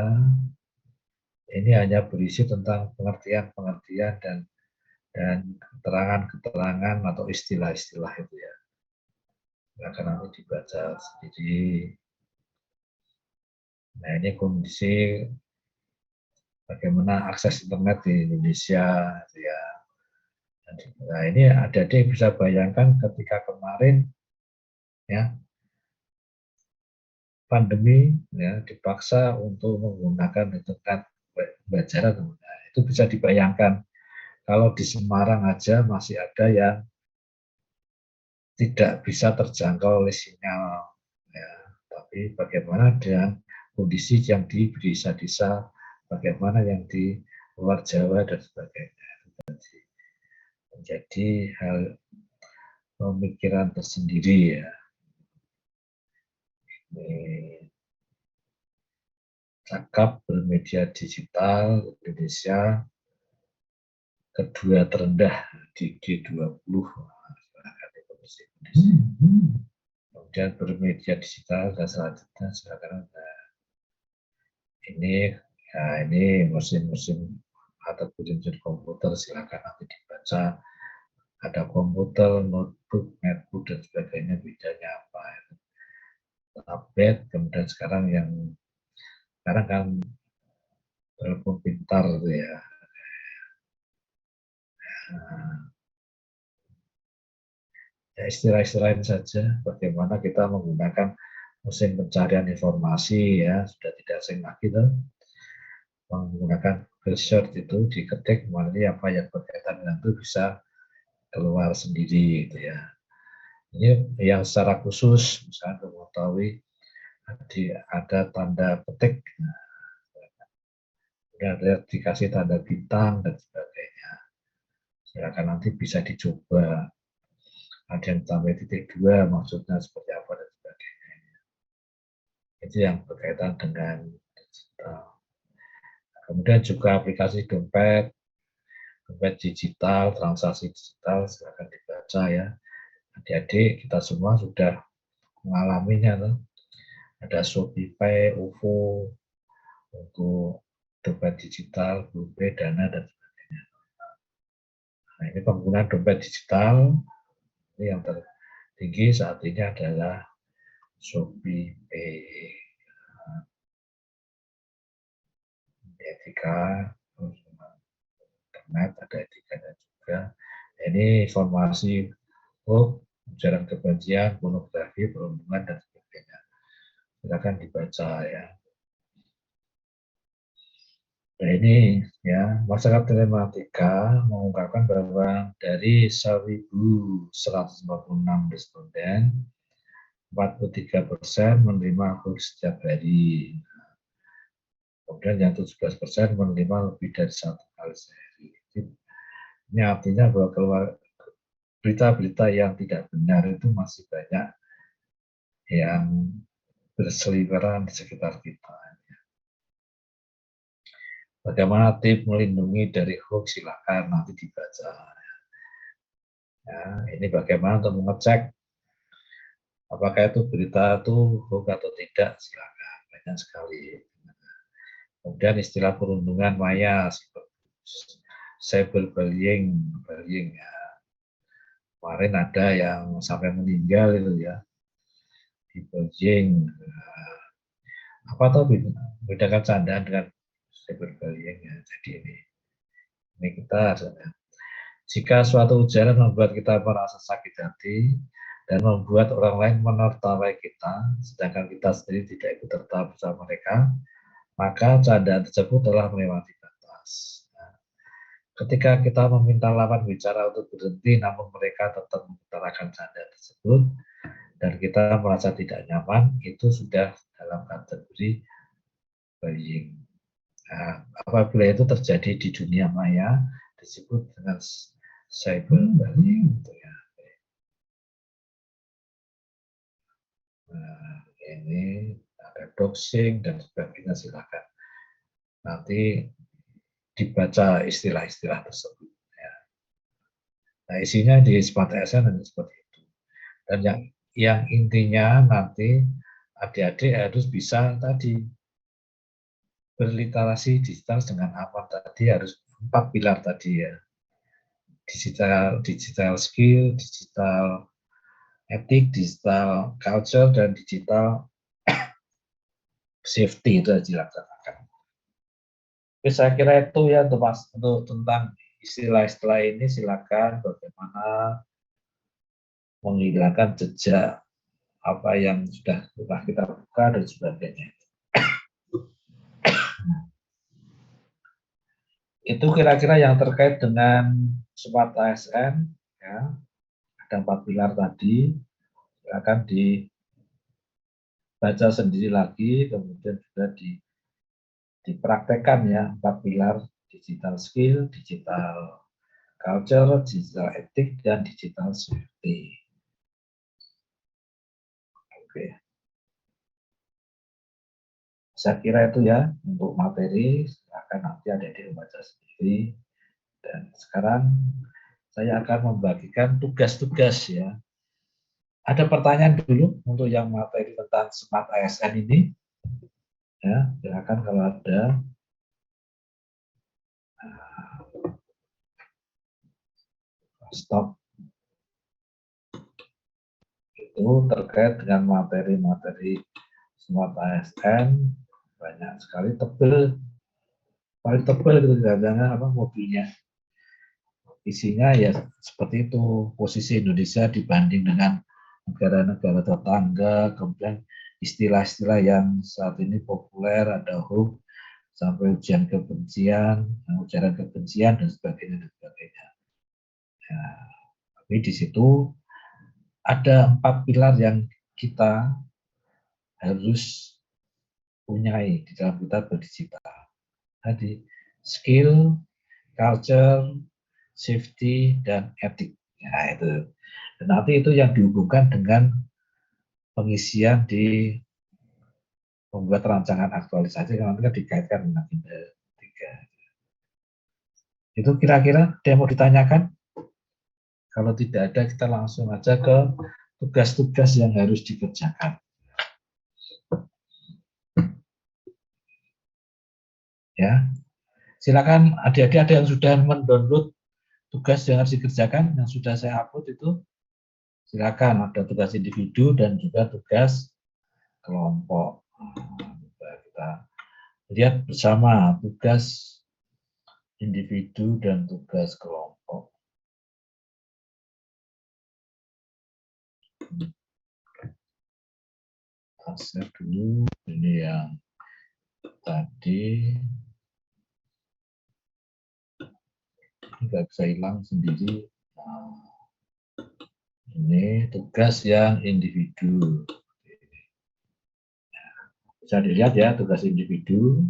Ini hanya berisi tentang pengertian-pengertian dan keterangan-keterangan atau istilah-istilah itu ya. Silakan nanti dibaca sendiri. Nah, ini kondisi bagaimana akses internet di Indonesia ya. Nah, ini adik-adik bisa bayangkan ketika kemarin ya pandemi ya dipaksa untuk menggunakan internet pembelajaran. Nah, itu bisa dibayangkan kalau di Semarang aja masih ada yang tidak bisa terjangkau oleh sinyal ya. Tapi bagaimana dengan kondisi yang di desa-desa, bagaimana yang di luar Jawa dan sebagainya. Menjadi hal pemikiran tersendiri ya. Cakap bermedia digital Indonesia kedua terendah di G20. Kemudian bermedia digital dan selanjutnya silakan. Ini mesin-mesin atau mesin komputer silakan nanti dibaca. Ada komputer, notebook, netbook dan sebagainya, bedanya apa? Tablet, kemudian sekarang kan telepon pintar gitu ya. Ya istilah-istilah ini saja bagaimana kita menggunakan mesin pencarian informasi ya, sudah tidak asing lagi tuh. Menggunakan Google Search itu diketik melalui apa yang berkaitan dengan itu bisa keluar sendiri gitu ya. Ini yang secara khusus misalnya untuk mengetahui ada tanda petik, kemudian dikasih tanda bintang dan sebagainya. Silakan nanti bisa dicoba. Ada yang sampai titik 2 maksudnya seperti apa dan sebagainya. Itu yang berkaitan dengan digital. Kemudian juga aplikasi dompet digital, transaksi digital, silakan dibaca ya. Adik-adik kita semua sudah mengalaminya tuh. Ada ShopeePay, OVO untuk dompet digital, GoPay, Dana dan sebagainya. Nah, ini penggunaan dompet digital ini yang tertinggi saat ini adalah ShopeePay. Etika, internet ada etikanya juga. Ini informasi ujaran kebencian, pornografi, perundungan dan sebagainya. Silakan dibaca ya. Nah ini ya, masyarakat telematika mengungkapkan bahwa dari 1.146 responden, 43% menerima kurs setiap hari. Kemudian yang 17% menerima lebih dari 1 kali sehari. Ini artinya bahwa berita-berita yang tidak benar itu masih banyak yang berseliweran di sekitar kita. Bagaimana tips melindungi dari hoax, silakan nanti dibaca. Ya, ini bagaimana untuk mengecek apakah itu berita itu hoax atau tidak, silakan, banyak sekali. Kemudian istilah perundungan maya, cyberbullying, ya. Kemarin ada yang sampai meninggal itu ya, di bullying. Apa tuh bedakan candaan dengan cyberbullying ya. Jadi ini kita jika suatu ujaran membuat kita merasa sakit hati dan membuat orang lain menertawai kita, sedangkan kita sendiri tidak ikut tertawa bersama mereka, maka candaan tersebut telah melewati batas. Nah, ketika kita meminta lawan bicara untuk berhenti, namun mereka tetap mengutarakan candaan tersebut, dan kita merasa tidak nyaman, itu sudah dalam kategori bullying. Nah, apabila itu terjadi di dunia maya, disebut dengan cyberbullying. Gitu ya. Nah, ini ada doxing dan sebagainya, silakan nanti dibaca istilah-istilah tersebut. Ya. Nah, isinya di Smart ASN dan seperti itu. Dan yang intinya nanti adik-adik harus bisa tadi berliterasi digital dengan apa tadi, harus 4 pilar tadi ya. Digital skill, digital etik, digital culture, dan digital safety itu dilaksanakan. Oke, saya kira itu ya untuk tentang istilah-istilah ini, silakan bagaimana menghilangkan jejak apa yang sudah kita buka dan sebagainya. Itu kira-kira yang terkait dengan Smart ASN ya. Ada 4 pilar tadi, silakan dibaca sendiri lagi, kemudian juga dipraktekkan ya 4 pilar: digital skill, digital culture, digital etik, dan digital safety. Oke. Saya kira itu ya untuk materi, silakan nanti adik-adik membaca sendiri. Dan sekarang saya akan membagikan tugas-tugas ya. Ada pertanyaan dulu untuk yang materi tentang Smart ASN ini. Ya, silakan kalau ada. Stop. Itu terkait dengan materi-materi Smart ASN, banyak sekali, tebel, paling tebel gitu, jangan apa mobilnya. Isinya ya seperti itu, posisi Indonesia dibanding dengan negara-negara tetangga, kemudian istilah-istilah yang saat ini populer, ada hoax, sampai ujaran kebencian dan sebagainya dan sebagainya. Ya, tapi di situ ada 4 pilar yang kita harus punyai di dalam kita berdigital. Tadi skill, culture, safety, dan etik. Ya, itu. Dan nanti itu yang dihubungkan dengan pengisian di membuat rancangan aktualisasi, nanti kan dikaitkan dengan agenda 3. Itu kira-kira ada yang mau ditanyakan? Kalau tidak ada, kita langsung aja ke tugas-tugas yang harus dikerjakan. Ya, silakan adik-adik ada yang sudah mendownload tugas yang harus dikerjakan, yang sudah saya upload itu, silakan. Ada tugas individu dan juga tugas kelompok. Kita lihat bersama tugas individu dan tugas kelompok. Saya dulu ini yang tadi nggak bisa hilang sendiri. Nah, ini tugas yang individu. Bisa dilihat ya tugas individu.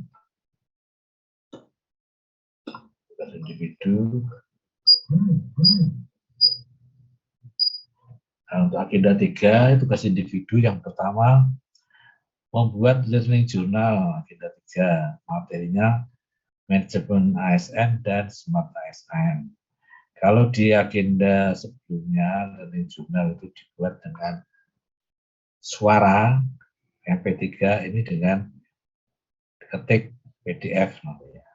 Tugas individu. Nah, untuk agenda 3, tugas individu yang pertama membuat learning journal. Agenda 3, materinya manajemen ASN dan smart ASN. Kalau di agenda sebelumnya learning journal itu dibuat dengan suara MP3, ini dengan ketik PDF namanya.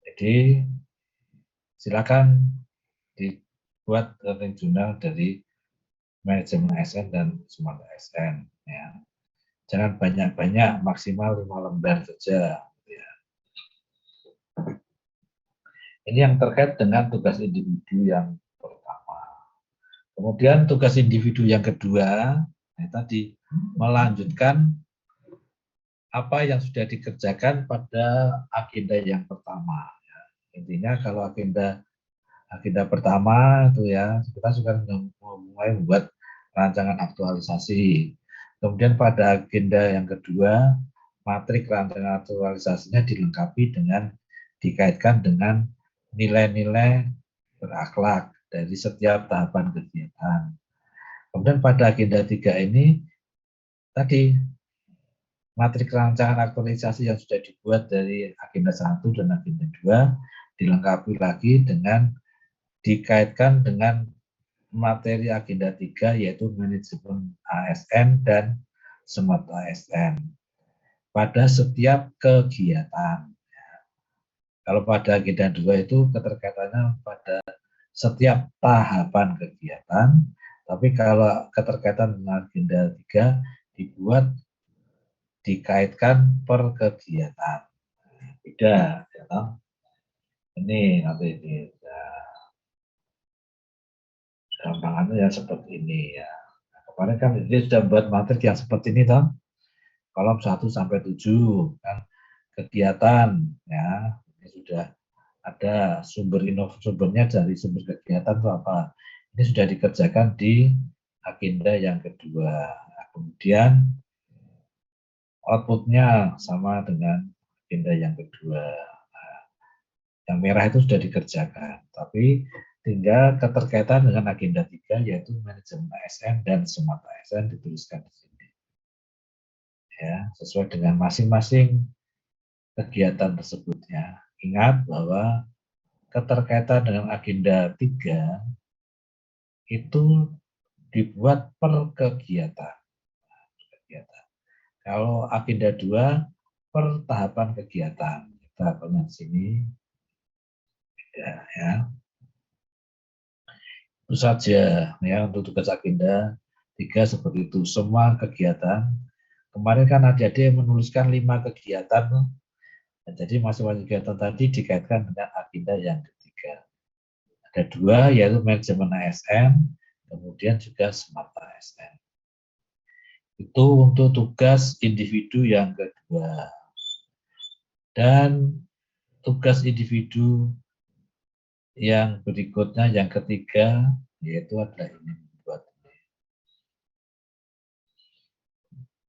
Jadi silakan dibuat learning journal dari manajemen ASN dan smart ASN. Ya. Jangan banyak-banyak, maksimal 5 lembar saja. Ya. Ini yang terkait dengan tugas individu yang pertama. Kemudian tugas individu yang kedua, tadi melanjutkan apa yang sudah dikerjakan pada agenda yang pertama. Ya. Intinya kalau agenda pertama itu ya kita sudah mulai membuat rancangan aktualisasi. Kemudian pada agenda yang kedua, matrik rancangan aktualisasinya dilengkapi dengan dikaitkan dengan nilai-nilai berakhlak dari setiap tahapan kegiatan. Kemudian pada agenda 3 ini tadi matrik rancangan aktualisasi yang sudah dibuat dari agenda 1 dan agenda 2 dilengkapi lagi dengan dikaitkan dengan materi agenda 3 yaitu manajemen ASN dan smart ASN pada setiap kegiatan. Kalau pada agenda 2 itu keterkaitannya pada setiap tahapan kegiatan, tapi kalau keterkaitan dengan agenda 3 dibuat dikaitkan per kegiatan. Beda, ya toh? Ini nanti ini gampangannya ya seperti ini ya. Nah, kemarin kan dia sudah buat materi yang seperti ini toh. Kolom 1 sampai 7 kan kegiatan ya. Ini sudah ada sumbernya dari sumber kegiatan itu apa. Ini sudah dikerjakan di agenda yang kedua. Nah, kemudian outputnya sama dengan agenda yang kedua. Nah, yang merah itu sudah dikerjakan, tapi tinggal keterkaitan dengan agenda 3 yaitu manajemen ASN dan smart ASN dituliskan di sini. Ya, sesuai dengan masing-masing kegiatan tersebutnya. Ingat bahwa keterkaitan dengan agenda 3 itu dibuat per kegiatan. Kalau agenda 2 per tahapan kegiatan. Tahapannya di sini ya. Itu saja ya untuk tugas agenda 3 seperti itu. Semua kegiatan. Kemarin kan adik-adik menuliskan 5 kegiatan. Nah, jadi masing-masing kegiatan tadi dikaitkan dengan agenda yang ketiga. Ada 2 yaitu manajemen ASN, kemudian juga smart ASN. Itu untuk tugas individu yang kedua. Dan tugas individu yang berikutnya, yang ketiga, yaitu adalah ini, membuat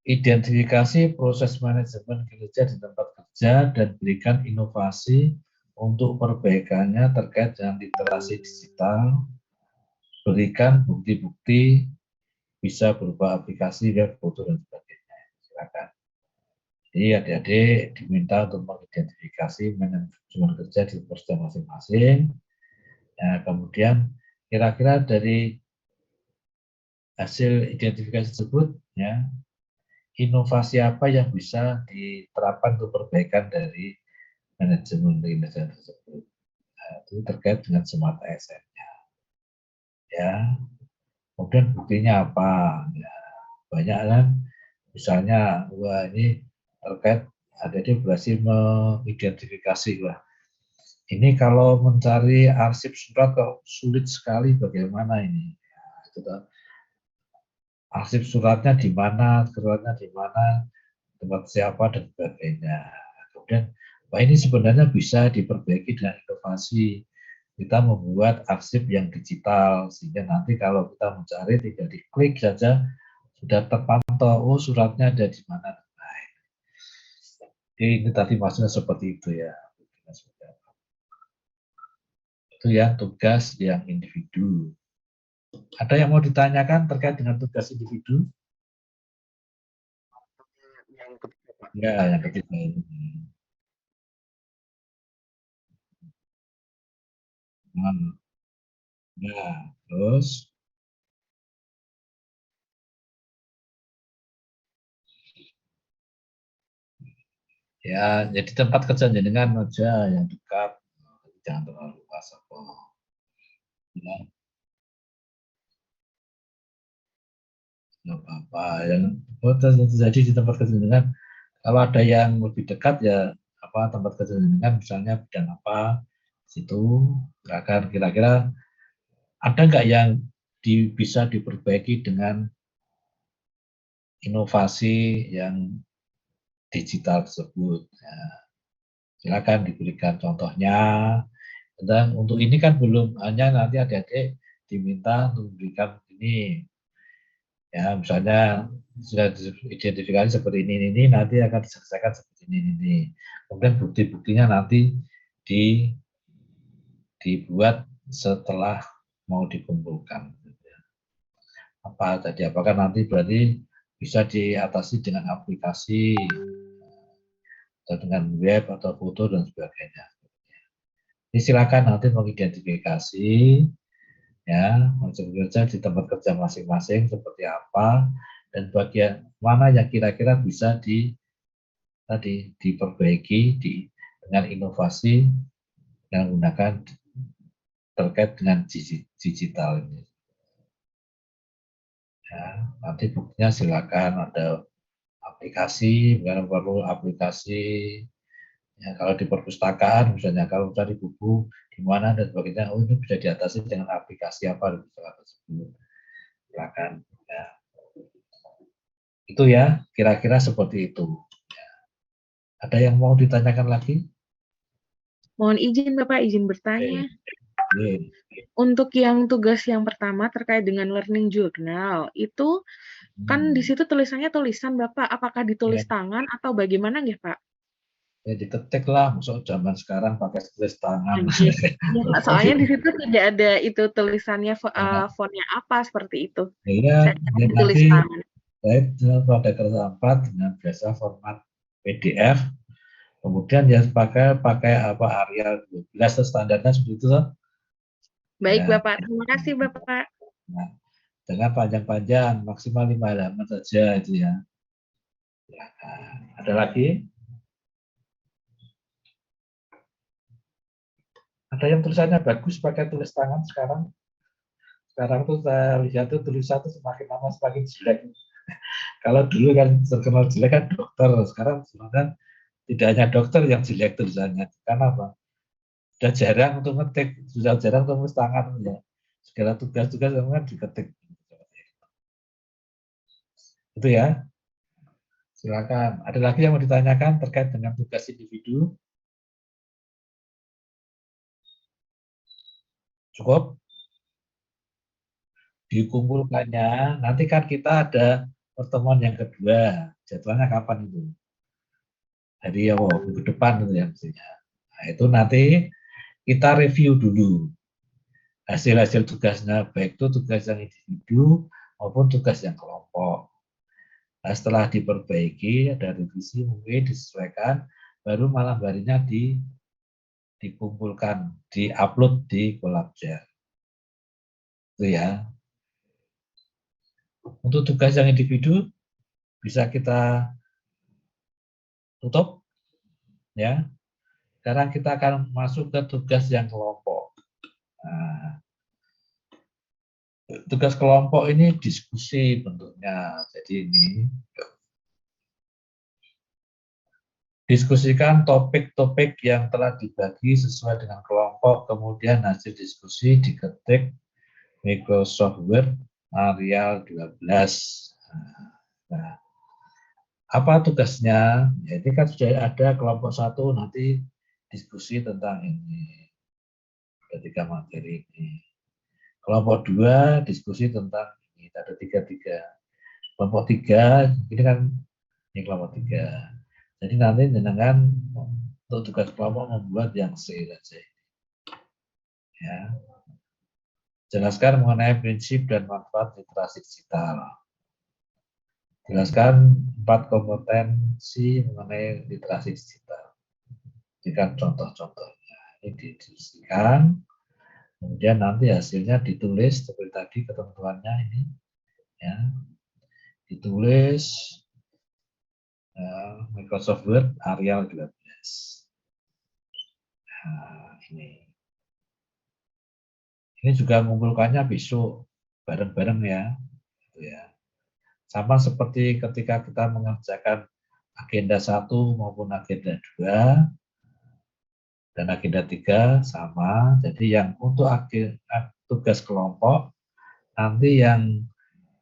identifikasi proses manajemen kinerja di tempat kerja dan berikan inovasi untuk perbaikannya terkait dengan literasi digital. Berikan bukti-bukti bisa berupa aplikasi, web, foto, dan sebagainya. Silakan. Jadi adik-adik diminta untuk mengidentifikasi manajemen kerja di perusahaan masing-masing. Nah, kemudian kira-kira dari hasil identifikasi tersebut, ya, inovasi apa yang bisa diterapkan untuk perbaikan dari manajemen kinerja tersebut. Nah, itu terkait dengan smart ASN-nya. Ya, kemudian buktinya apa? Ya, banyak kan, misalnya, wah ini terkait ada dia berhasil mengidentifikasi, wah ini kalau mencari arsip surat kok sulit sekali, bagaimana ini? Ya, itu arsip suratnya di mana, tempat siapa, dan sebagainya. Kemudian, wah ini sebenarnya bisa diperbaiki dengan inovasi. Kita membuat arsip yang digital, sehingga nanti kalau kita mencari tinggal diklik saja, sudah terpantau, oh suratnya ada di mana. Nah, ini tadi maksudnya seperti itu ya. Itu ya tugas yang individu. Ada yang mau ditanyakan terkait dengan tugas individu? Yang ketiga, Pak. Ya, yang ketiga ini. Nah, terus ya, jadi tempat kerja jenengan aja yang dekat, jangan terlalu luas apa. Ya, nggak apa-apa. Yang terjadi di tempat kerja jenengan, kalau ada yang lebih dekat ya apa tempat kerja jenengan, misalnya bidang apa, situ silakan. Kira-kira ada nggak yang bisa diperbaiki dengan inovasi yang digital tersebut? Ya, silakan diberikan contohnya. Dan untuk ini kan belum, hanya nanti adik-adik diminta untuk memberikan ini, ya misalnya sudah identifikasi seperti ini, nanti akan diselesaikan seperti ini. Kemudian bukti-buktinya nanti dibuat setelah mau dikumpulkan. Apa tadi? Apakah nanti berarti bisa diatasi dengan aplikasi atau dengan web atau foto dan sebagainya. Ini silakan nanti mengidentifikasi ya macam kerja di tempat kerja masing-masing seperti apa dan bagian mana yang kira-kira bisa diperbaiki dengan inovasi yang menggunakan terkait dengan digital ini. Ya, nanti buktinya silakan ada aplikasi, misalnya perlu aplikasi. Ya, kalau di perpustakaan, misalnya kalau cari buku di mana dan sebagainya, oh ini bisa diatasi dengan aplikasi apa tersebut. Silakan. Ya. Itu ya, kira-kira seperti itu. Ya. Ada yang mau ditanyakan lagi? Mohon izin Bapak, izin bertanya. Oke. Untuk yang tugas yang pertama terkait dengan learning journal, itu kan di situ tulisannya tulisan Bapak, apakah ditulis Ya. tangan atau bagaimana nggih Pak? Ya diketik lah, maksud zaman sekarang pakai tulis tangan. Iya, Pak, soalnya di situ tidak ada itu tulisannya fontnya apa seperti itu. Iya, Saya kira ya ditulis nanti tangan. saya pada kertas 4 dengan biasa format PDF, kemudian ya pakai apa Arial 12 itu standarnya seperti itu loh. Baik Ya, Bapak, terima kasih Bapak. nah, jangan panjang-panjang, maksimal 5 halaman saja itu ya. Ya, ada lagi? Ada yang tulisannya bagus pakai tulis tangan sekarang? Sekarang tuh saya lihat tuh tulisan tuh semakin lama semakin jelek. Kalau dulu kan terkenal jelek kan dokter, sekarang sebenarnya tidak hanya dokter yang jelek tulisannya. Karena apa? Sudah jarang untuk ngetik, sudah jarang tulis tangan ya. Segala tugas-tugas kan diketik. Itu ya. Silakan. Ada lagi yang mau ditanyakan terkait dengan tugas individu? Cukup? Dikumpulkannya, nanti kan kita ada pertemuan yang kedua. Jadwalnya kapan itu? Jadi ya minggu depan itu ya mestinya. Nah, itu nanti kita review dulu hasil-hasil tugasnya, baik itu tugas yang individu maupun tugas yang kelompok. Nah, setelah diperbaiki, ada revisi mungkin disesuaikan, baru malam harinya dikumpulkan, diupload di Collabjar. Itu ya. Untuk tugas yang individu bisa kita tutup, ya. Sekarang kita akan masuk ke tugas yang kelompok. Nah, tugas kelompok ini diskusi bentuknya. Jadi ini diskusikan topik-topik yang telah dibagi sesuai dengan kelompok, kemudian hasil diskusi diketik Microsoft Word Arial 12. Nah, apa tugasnya? Ya, ini kan sudah ada kelompok 1 nanti diskusi tentang ini. Ketiga materi ini. Kelompok 2 diskusi tentang ini. Ada 3. Kelompok 3 ini kan ini kelompok 3. Jadi nanti jenengan untuk tugas kelompok membuat yang C dan C. Ya. Jelaskan mengenai prinsip dan manfaat literasi digital. Jelaskan 4 kompetensi mengenai literasi digital. Jika contoh-contohnya ini didiskusikan, kemudian nanti hasilnya ditulis seperti tadi ketentuannya ini, ya, ditulis Microsoft Word Arial 12. Nah, ini juga mengumpulkannya besok bareng-bareng ya, gitu ya. Sama seperti ketika kita mengerjakan agenda 1 maupun agenda 2 dan agenda 3 sama. Jadi yang untuk tugas kelompok nanti yang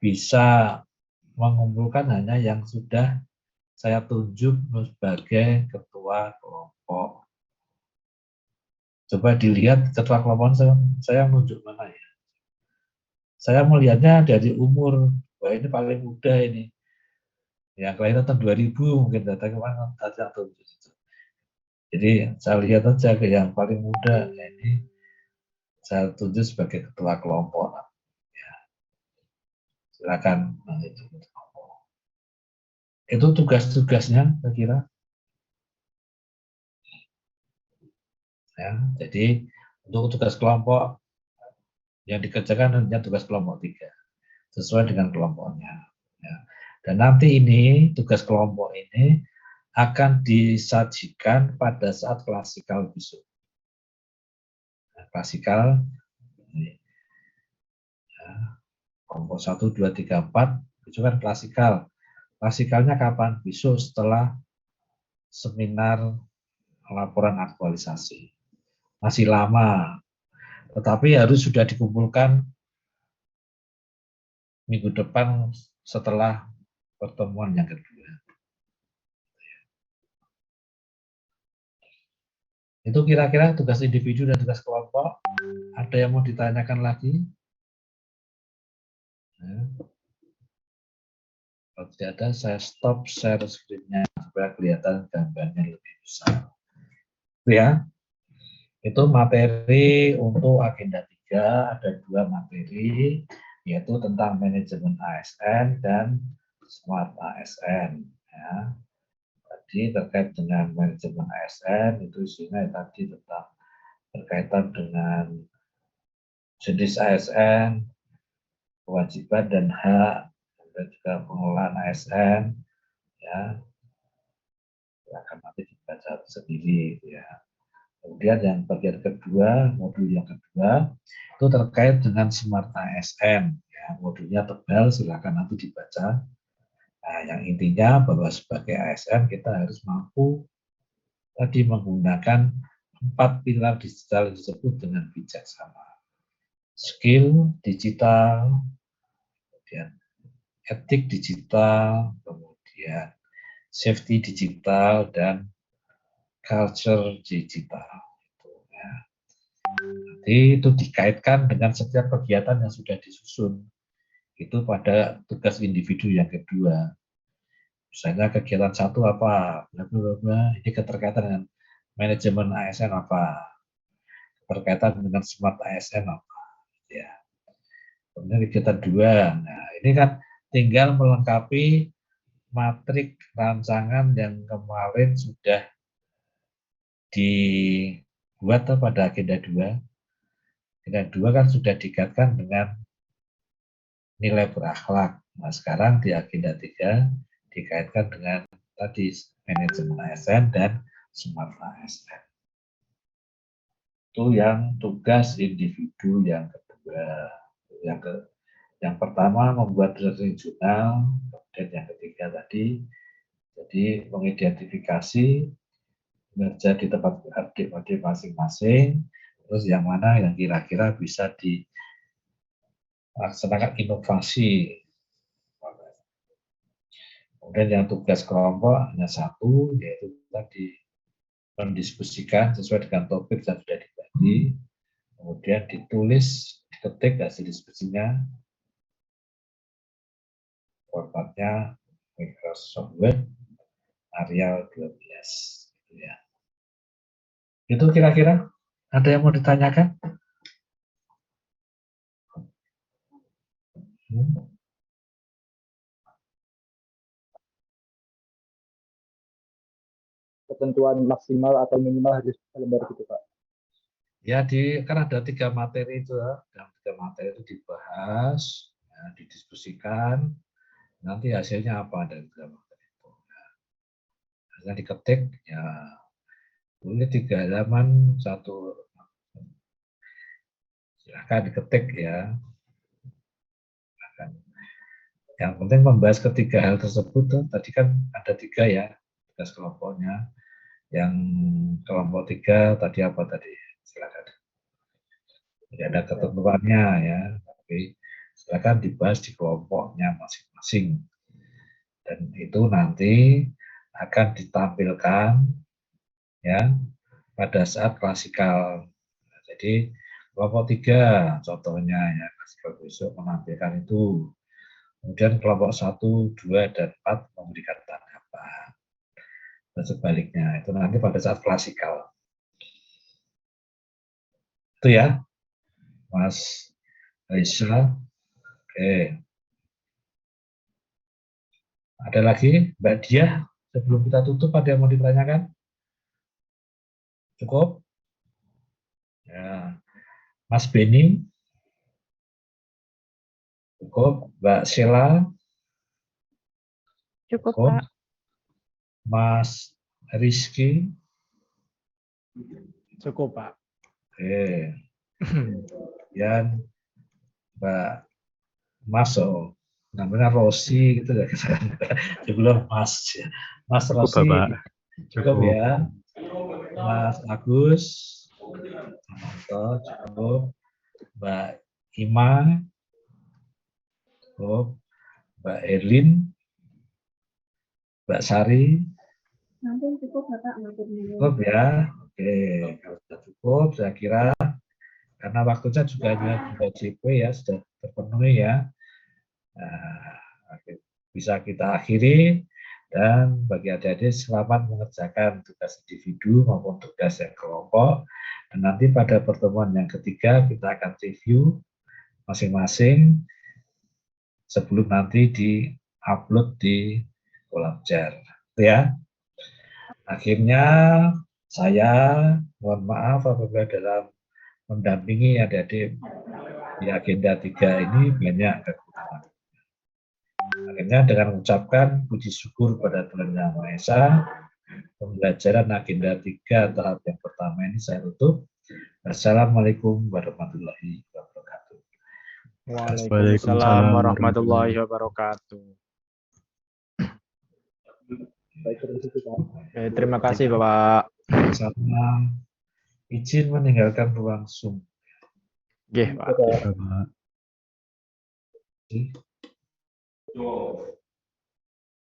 bisa mengumpulkan hanya yang sudah saya tunjuk sebagai ketua kelompok. Coba dilihat ketua kelompok saya menunjuk mana ya. Saya melihatnya dari umur, wah ini paling muda ini. Yang kelahiran tahun 2000 mungkin data kemana yang tunjuk itu. Jadi saya lihat aja ke yang paling muda, ya ini saya tunjuk sebagai ketua kelompok. Ya. Silakan nanti itu tugas-tugasnya saya kira. Ya, jadi untuk tugas kelompok yang dikerjakan hanya tugas kelompok 3 sesuai dengan kelompoknya. Ya. Dan nanti ini tugas kelompok ini akan disajikan pada saat klasikal besok. Nah, klasikal ini. Ya, kelompok 1, 2, 3, 4 itu kan klasikal. Klasikalnya kapan? Besok setelah seminar laporan aktualisasi. Masih lama, tetapi harus sudah dikumpulkan minggu depan setelah pertemuan yang kedua. Itu kira-kira tugas individu dan tugas kelompok. Ada yang mau ditanyakan lagi? Nah, kalau tidak ada, saya stop share screen-nya supaya kelihatan gambarnya lebih besar. Ya, itu materi untuk agenda 3, ada 2 materi, yaitu tentang manajemen ASN dan smart ASN. Ya. Tadi terkait dengan manajemen ASN, itu isinya tadi tentang berkaitan dengan jenis ASN, kewajiban dan hak, dan juga pengelolaan ASN, ya, akan nanti dibaca sendiri, ya. Kemudian yang bagian kedua, modul yang kedua, itu terkait dengan smart ASN, ya, modulnya tebal, silakan nanti dibaca. Nah, yang intinya bahwa sebagai ASN kita harus mampu tadi menggunakan 4 pilar digital yang disebut dengan bijaksana. Skill, digital, kemudian etik digital, kemudian safety digital, dan culture digital. Jadi itu dikaitkan dengan setiap kegiatan yang sudah disusun. Itu pada tugas individu yang kedua. Misalnya kegiatan satu apa, bla bla bla, ini keterkaitan dengan manajemen ASN apa, berkaitan dengan smart ASN apa, ya. Kemudian kegiatan dua, nah ini kan tinggal melengkapi matrik rancangan yang kemarin sudah dibuat pada agenda 2. Agenda 2 kan sudah dikaitkan dengan nilai berakhlak. Nah, sekarang di agenda 3 dikaitkan dengan tadi manajemen ASN dan smart ASN. Itu yang tugas individu yang kedua. Yang pertama membuat regional, kemudian yang ketiga tadi jadi mengidentifikasi kinerja di tempat adik-adik masing-masing, terus yang mana yang kira-kira bisa dilaksanakan inovasi. Kemudian yang tugas kelompok hanya satu, yaitu tadi mendiskusikan sesuai dengan topik yang sudah dibagi, kemudian ditulis, diketik hasil diskusinya, formatnya Microsoft Word, Arial 12. Gitu ya. Itu kira-kira ada yang mau ditanyakan? Ketentuan maksimal atau minimal harus lembar gitu Pak. Ya, kan ada 3 materi itu, dan 3 materi itu dibahas, ya, didiskusikan, nanti hasilnya apa dari 3 materi itu. Ya. Hasilnya diketik, ya boleh 3 halaman, 1, silahkan diketik ya. Silahkan. Yang penting membahas ketiga hal tersebut, tadi kan ada 3 ya, tugas kelompoknya. Yang kelompok 3 tadi apa tadi? Silakan. Jadi ada ketentuannya ya, tapi silakan dibahas di kelompoknya masing-masing. Dan itu nanti akan ditampilkan ya pada saat klasikal. Jadi kelompok 3 contohnya ya, klasikal besok menampilkan itu. Kemudian kelompok 1, 2, dan 4 memberikan tanggapan. Dan sebaliknya, itu nanti pada saat klasikal. Itu ya, Mas Risa. Oke. Ada lagi, Mbak Diah, sebelum kita tutup, ada yang mau ditanyakan? Cukup? Ya. Mas Beni? Cukup. Mbak Sheila? Cukup, Cukup. Pak. Mas Rizky? Cukup, Pak. Oke. Kemudian Mbak Maso, namanya Rosi gitu ya. Sebelum Mas Cukup, Rosi. Bapak. Cukup ya. Mas Agus, cukup. Mbak Ima, cukup. Mbak Erlin, Mbak Sari. Nanti cukup Bapak Cukup ya. Oke, kalau sudah cukup, saya kira karena waktunya juga hanya 2 JP ya, sudah terpenuhi ya. Nah, bisa kita akhiri, dan bagi adik-adik selamat mengerjakan tugas individu maupun tugas yang kelompok, dan nanti pada pertemuan yang ketiga kita akan review masing-masing sebelum nanti di-upload di Colabjar ya. Akhirnya saya mohon maaf apabila dalam mendampingi adik-adik di agenda 3 ini banyak kekurangan. Akhirnya dengan mengucapkan puji syukur pada Tuhan Yang Maha Esa, pembelajaran agenda 3 tahap yang pertama ini saya tutup. Assalamualaikum warahmatullahi wabarakatuh. Waalaikumsalam warahmatullahi wabarakatuh. Terima kasih Bapak. Sama izin meninggalkan ruang Zoom. Nggih, Pak. Yo.